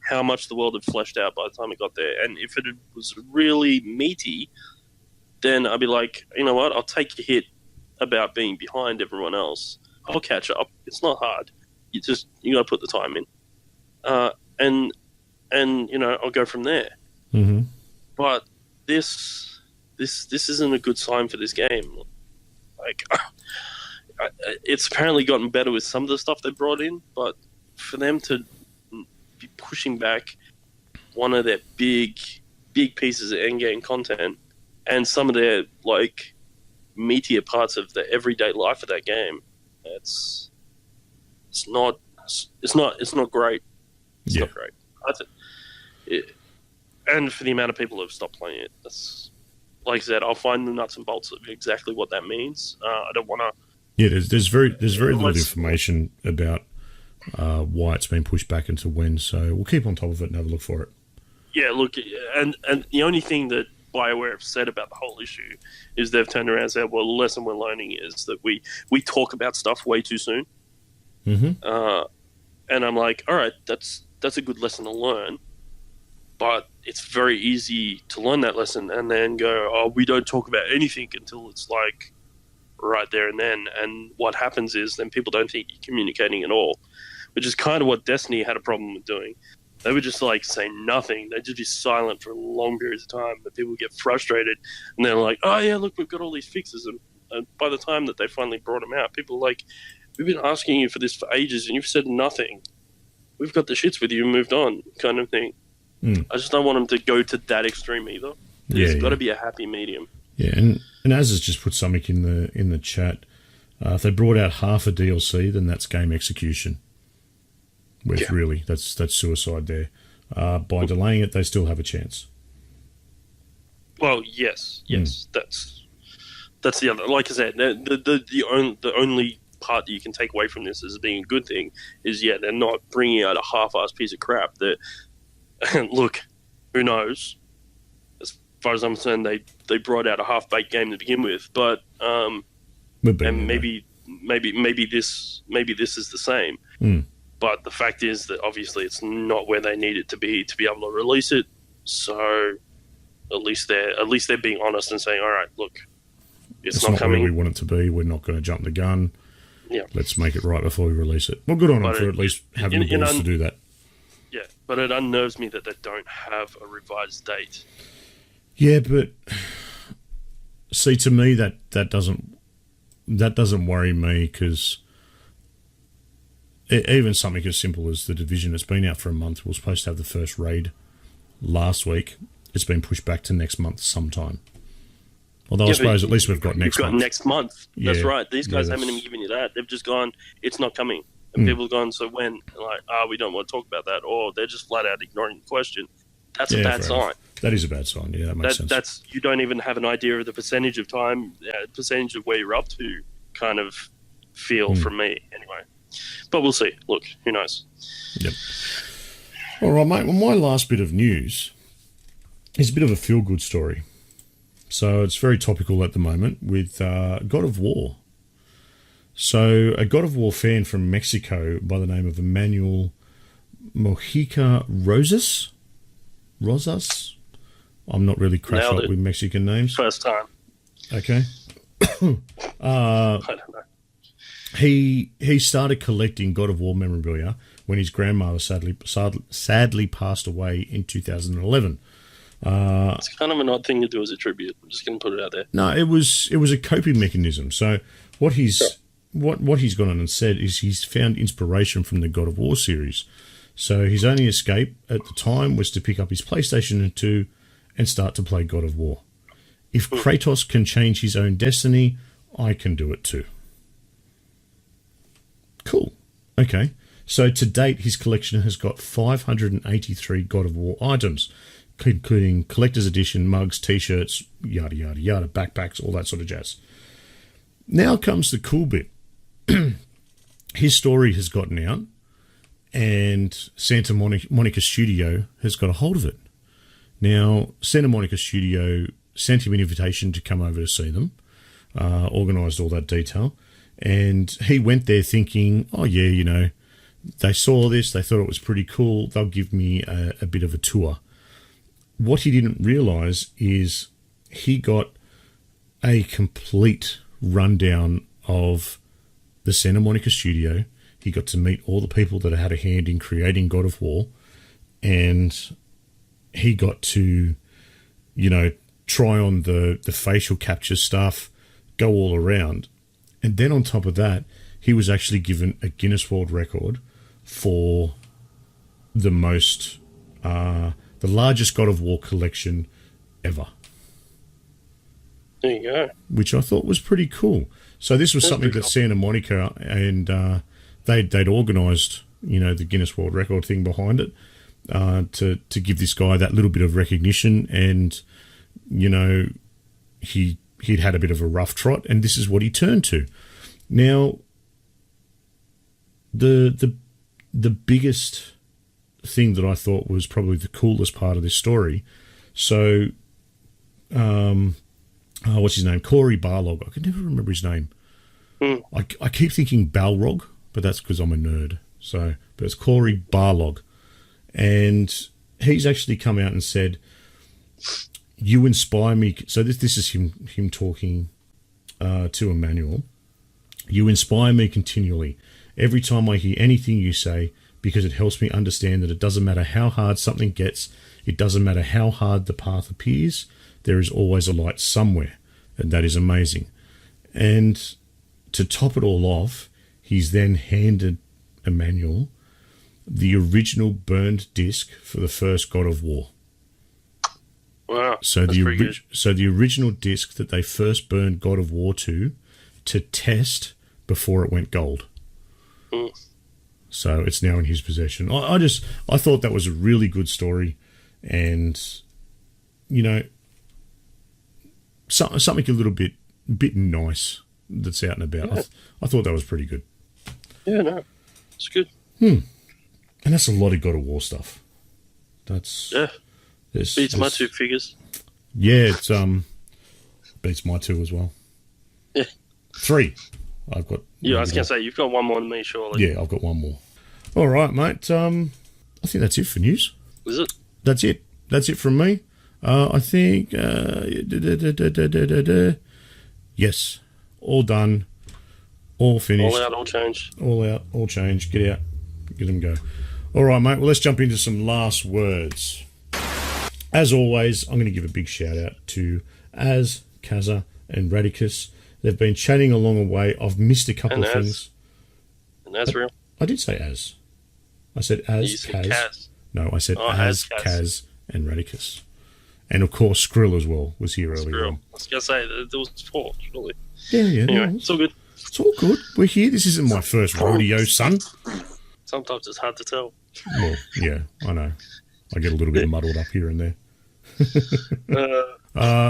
how much the world had fleshed out by the time it got there. And if it was really meaty, then I'd be like, you know what, I'll take a hit about being behind everyone else. I'll catch up. It's not hard. You got to put the time in. And I'll go from there. Mm-hmm. But this isn't a good sign for this game. Like, it's apparently gotten better with some of the stuff they brought in, but for them to be pushing back one of their big pieces of endgame content and some of their like meatier parts of the everyday life of that game, it's not great. It's not great. And for the amount of people who have stopped playing it, that's, like I said, I'll find the nuts and bolts of exactly what that means. I don't want to. Yeah, there's very little information about why it's been pushed back into when. So we'll keep on top of it and have a look for it. Yeah, look, and the only thing that BioWare have said about the whole issue is they've turned around and said, well, the lesson we're learning is that we talk about stuff way too soon. Mm-hmm. And I'm like, all right, that's a good lesson to learn, but it's very easy to learn that lesson and then go, oh, we don't talk about anything until it's like right there and then. And what happens is then people don't think you're communicating at all, which is kind of what Destiny had a problem with doing. They would just like say nothing. They'd just be silent for long periods of time. But people get frustrated and they're like, oh yeah, look, we've got all these fixes. And by the time that they finally brought them out, people are like, we've been asking you for this for ages and you've said nothing. We've got the shits with you and moved on, kind of thing. I just don't want them to go to that extreme either. There's got to be a happy medium. Yeah, and Az has just put something in the chat. If they brought out half a DLC, then that's game execution. Which really, that's suicide there. By delaying it, they still have a chance. Well, yes, that's the other. Like I said, the only part that you can take away from this as being a good thing is they're not bringing out a half-assed piece of crap. That look, who knows? As far as I'm concerned, they brought out a half-baked game to begin with, but and maybe this is the same. But the fact is that obviously it's not where they need it to be able to release it. So at least they're being honest and saying, all right, look, it's not coming. Where we want it to be. We're not going to jump the gun. Yeah. Let's make it right before we release it. Well, good on them for at least having the balls to do that. Yeah, but it unnerves me that they don't have a revised date. Yeah, but see, to me that doesn't worry me, because even something as simple as The Division, it's been out for a month. We're supposed to have the first raid last week. It's been pushed back to next month sometime. Although I suppose at least we've got next month. Next month. That's Yeah. right. These guys haven't even given you that. They've just gone, it's not coming. And people have gone, so when? Like, we don't want to talk about that. Or they're just flat out ignoring the question. That's a bad sign. Enough. That is a bad sign. Yeah, that makes sense. You don't even have an idea of the percentage of time, percentage of where you're up to kind of feel from me anyway. But we'll see. Look, who knows? Yep. All right, mate. Well, my last bit of news is a bit of a feel-good story. So it's very topical at the moment with God of War. So a God of War fan from Mexico by the name of Emmanuel Mojica Rosas. I'm not really cracked up with Mexican names. First time. Okay. I don't know. He started collecting God of War memorabilia when his grandmother sadly passed away in 2011. It's kind of an odd thing to do as a tribute. I'm just going to put it out there. No, it was a coping mechanism. So what he's gone on and said is he's found inspiration from the God of War series. So his only escape at the time was to pick up his PlayStation 2 and start to play God of War. If Kratos can change his own destiny, I can do it too. Cool. Okay. So to date, his collection has got 583 God of War items, including collector's edition, mugs, t-shirts, yada, yada, yada, backpacks, all that sort of jazz. Now comes the cool bit. His story has gotten out, and Santa Monica Studio has got a hold of it. Now, Santa Monica Studio sent him an invitation to come over to see them, organised all that detail, and he went there thinking, oh yeah, you know, they saw this, they thought it was pretty cool, they'll give me a bit of a tour. What he didn't realise is he got a complete rundown of the Santa Monica Studio. He got to meet all the people that had a hand in creating God of War, and he got to, you know, try on the facial capture stuff, go all around. And then on top of that, he was actually given a Guinness World Record for the largest God of War collection ever. There you go. Which I thought was pretty cool. So this was something that Santa Monica and they'd organised, you know, the Guinness World Record thing behind it to give this guy that little bit of recognition. And, you know, he'd had a bit of a rough trot, and this is what he turned to. Now, the biggest thing that I thought was probably the coolest part of this story. So, what's his name? Corey Barlog. I can never remember his name. I keep thinking Balrog, but that's because I'm a nerd. So, but it's Corey Barlog, and he's actually come out and said, "You inspire me." So this is him talking to Emmanuel. You inspire me continually. Every time I hear anything you say, because it helps me understand that it doesn't matter how hard something gets, it doesn't matter how hard the path appears, there is always a light somewhere, and that is amazing. And to top it all off, he's then handed Emmanuel the original burned disc for the first God of War. Wow. So the original disc that they first burned God of War to test before it went gold. So it's now in his possession. I thought that was a really good story, and you know, something a little bit nice that's out and about. Yeah. I thought that was pretty good. Yeah, no, it's good. And that's a lot of God of War stuff. That's beats my two figures. Yeah, it's beats my two as well. Yeah, 3. I've got. Yeah, I was gonna say you've got one more than me, surely. Yeah, I've got one more. All right, mate. I think that's it for news. Is it? That's it. That's it from me. I think... yes. All done. All finished. All out, all changed. All out, all changed. Get out. Get them go. All right, mate. Well, let's jump into some last words. As always, I'm going to give a big shout out to Az, Kaza, and Radicus. They've been chatting along the way. I've missed a couple of things. And that's real. I did say Az. I said Az, You said Kaz. Kaz. No, I said Oh, Az, Az, Kaz. Kaz, and Radicus. And of course, Skrill as well was here earlier Real. on. I was going to say, there was 4, surely. Yeah. Anyway, No, it's all good. it's all good. We're here. This isn't my first rodeo, son. Sometimes it's hard to tell. Well, yeah, I know. I get a little bit muddled up here and there.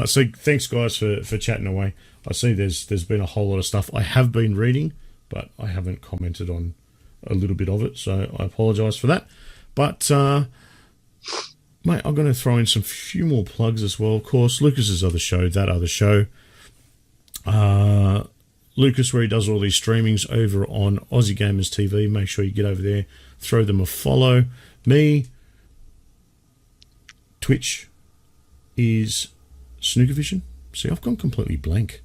So thanks, guys, for chatting away. I see there's been a whole lot of stuff I have been reading, but I haven't commented on a little bit of it, so I apologise for that. But, mate, I'm going to throw in some few more plugs as well. Of course, Lucas's other show, That Other Show. Lucas, where he does all these streamings over on Aussie Gamers TV. Make sure you get over there, throw them a follow. Me, Twitch is Snookervision. See, I've gone completely blank.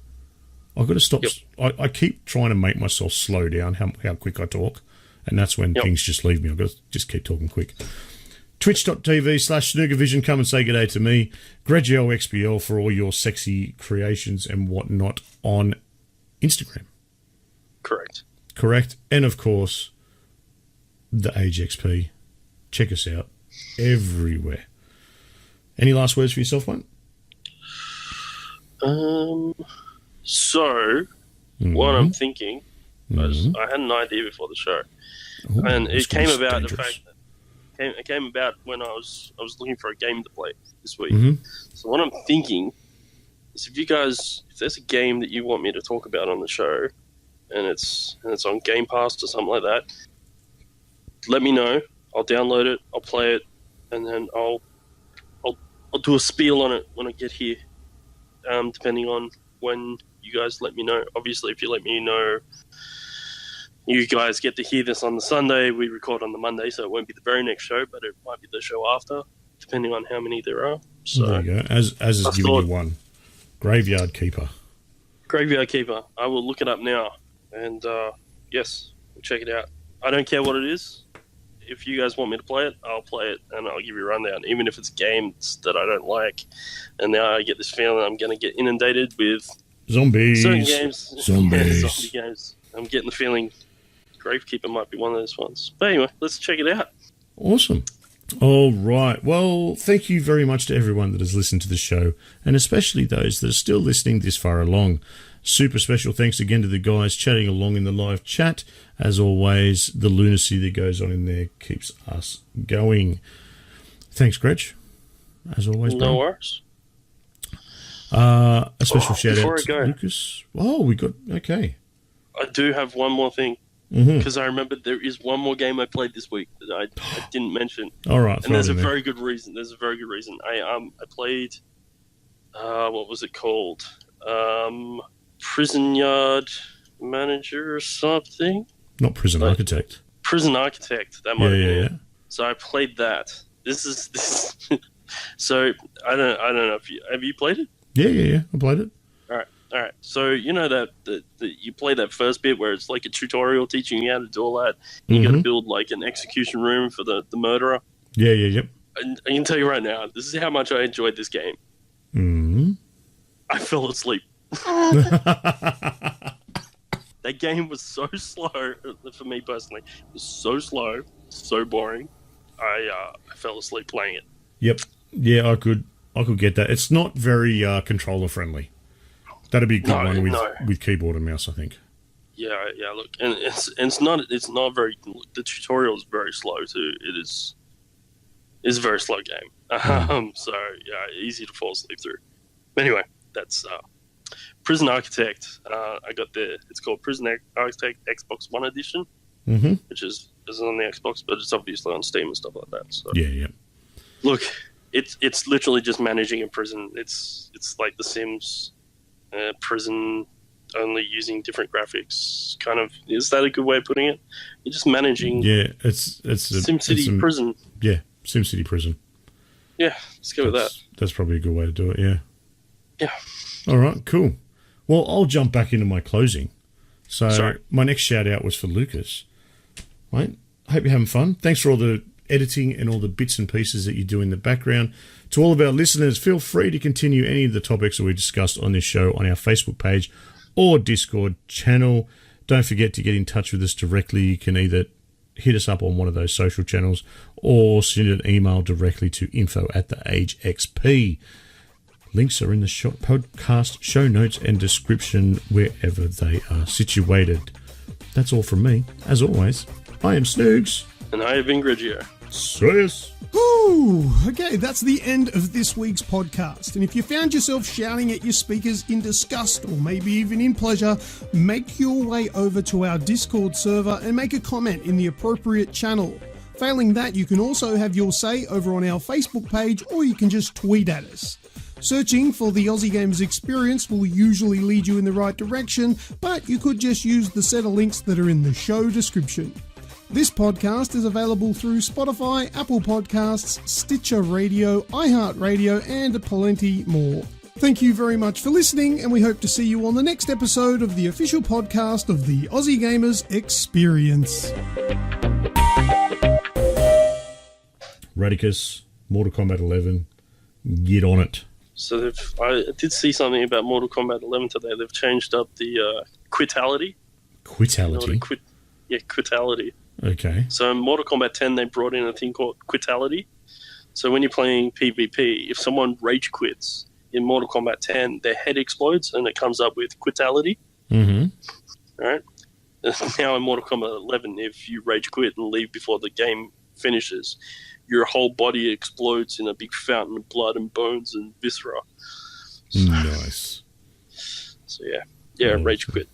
I've got to stop. Yep. I keep trying to make myself slow down how quick I talk, and that's when things just leave me. I've got to just keep talking quick. Twitch.tv/Snookervision. Come and say g'day to me. Grejio XBL for all your sexy creations and whatnot on Instagram. Correct. And of course, the Age XP. Check us out everywhere. Any last words for yourself, mate? So, what I'm thinking was I had an idea before the show, and it came about the fact that it came about when I was looking for a game to play this week. So what I'm thinking is if there's a game that you want me to talk about on the show, and it's on Game Pass or something like that, let me know. I'll download it, I'll play it, and then I'll do a spiel on it when I get here, depending on when you guys let me know. Obviously, if you let me know, you guys get to hear this on the Sunday. We record on the Monday, so it won't be the very next show, but it might be the show after, depending on how many there are. So there you go. As is giving you one. Graveyard Keeper. Graveyard Keeper. I will look it up now, and yes, we'll check it out. I don't care what it is. If you guys want me to play it, I'll play it, and I'll give you a rundown, even if it's games that I don't like. And now I get this feeling I'm going to get inundated with Zombies. certain games. Zombies. Zombie games. I'm getting the feeling Gravekeeper might be one of those ones. But anyway, let's check it out. Awesome. All right. Well, thank you very much to everyone that has listened to the show, and especially those that are still listening this far along. Super special thanks again to the guys chatting along in the live chat. As always, the lunacy that goes on in there keeps us going. Thanks, Greg. As always, No bro. worries. A special shout before out I go, to Lucas. Oh, we got... Okay. I do have one more thing, because I remembered there is one more game I played this week that I didn't mention. All right. And there's a very good reason. I played, what was it called? Prison Yard Manager or something? Not Prison Architect. Prison Architect. That might Yeah. So I played that. This. So I don't know if have you played it? Yeah. I played it. All right. So you know that you play that first bit where it's like a tutorial teaching you how to do all that. You got to build like an execution room for the murderer. Yeah. And I can tell you right now, this is how much I enjoyed this game. I fell asleep. That game was so slow for me personally. It was so slow, so boring. I fell asleep playing it. Yep. Yeah, I could get that. It's not very controller friendly. That'd be a good one with keyboard and mouse, I think. Yeah. Look, and it's not very. The tutorial is very slow too. It's a very slow game. So yeah, easy to fall asleep through. But anyway, that's Prison Architect. I got it's called Prison Architect Xbox One Edition, which is on the Xbox, but it's obviously on Steam and stuff like that. So yeah. Look, it's literally just managing a prison. It's like The Sims, prison only using different graphics. Kind of, is that a good way of putting it? You're just managing. Yeah, it's SimCity Prison. Yeah, SimCity Prison. Yeah, let's go with that. That's probably a good way to do it. Yeah. Yeah. All right, cool. Well, I'll jump back into my closing. So Sorry. My next shout out was for Lucas. Right? Hope you're having fun. Thanks for all the editing and all the bits and pieces that you do in the background. To all of our listeners, feel free to continue any of the topics that we discussed on this show on our Facebook page or Discord channel. Don't forget to get in touch with us directly. You can either hit us up on one of those social channels or send an email directly to info@theagexp. Links are in the podcast show notes and description wherever they are situated. That's all from me. As always, I am Snoogs. And I have been Grejio. Sis. Whew. Okay, that's the end of this week's podcast. And if you found yourself shouting at your speakers in disgust or maybe even in pleasure, make your way over to our Discord server and make a comment in the appropriate channel. Failing that, you can also have your say over on our Facebook page, or you can just tweet at us. Searching for the Aussie Gamers Experience will usually lead you in the right direction, but you could just use the set of links that are in the show description. This podcast is available through Spotify, Apple Podcasts, Stitcher Radio, iHeartRadio, and plenty more. Thank you very much for listening, and we hope to see you on the next episode of the official podcast of the Aussie Gamers Experience. Radicus, Mortal Kombat 11, get on it. So I did see something about Mortal Kombat 11 today. They've changed up the quitality. Quitality? Quitality. Okay. So in Mortal Kombat 10, they brought in a thing called quitality. So when you're playing PvP, if someone rage quits in Mortal Kombat 10, their head explodes and it comes up with quitality. Mm-hmm. All right. Now in Mortal Kombat 11, if you rage quit and leave before the game finishes, your whole body explodes in a big fountain of blood and bones and viscera. Nice. So yeah, rage quit.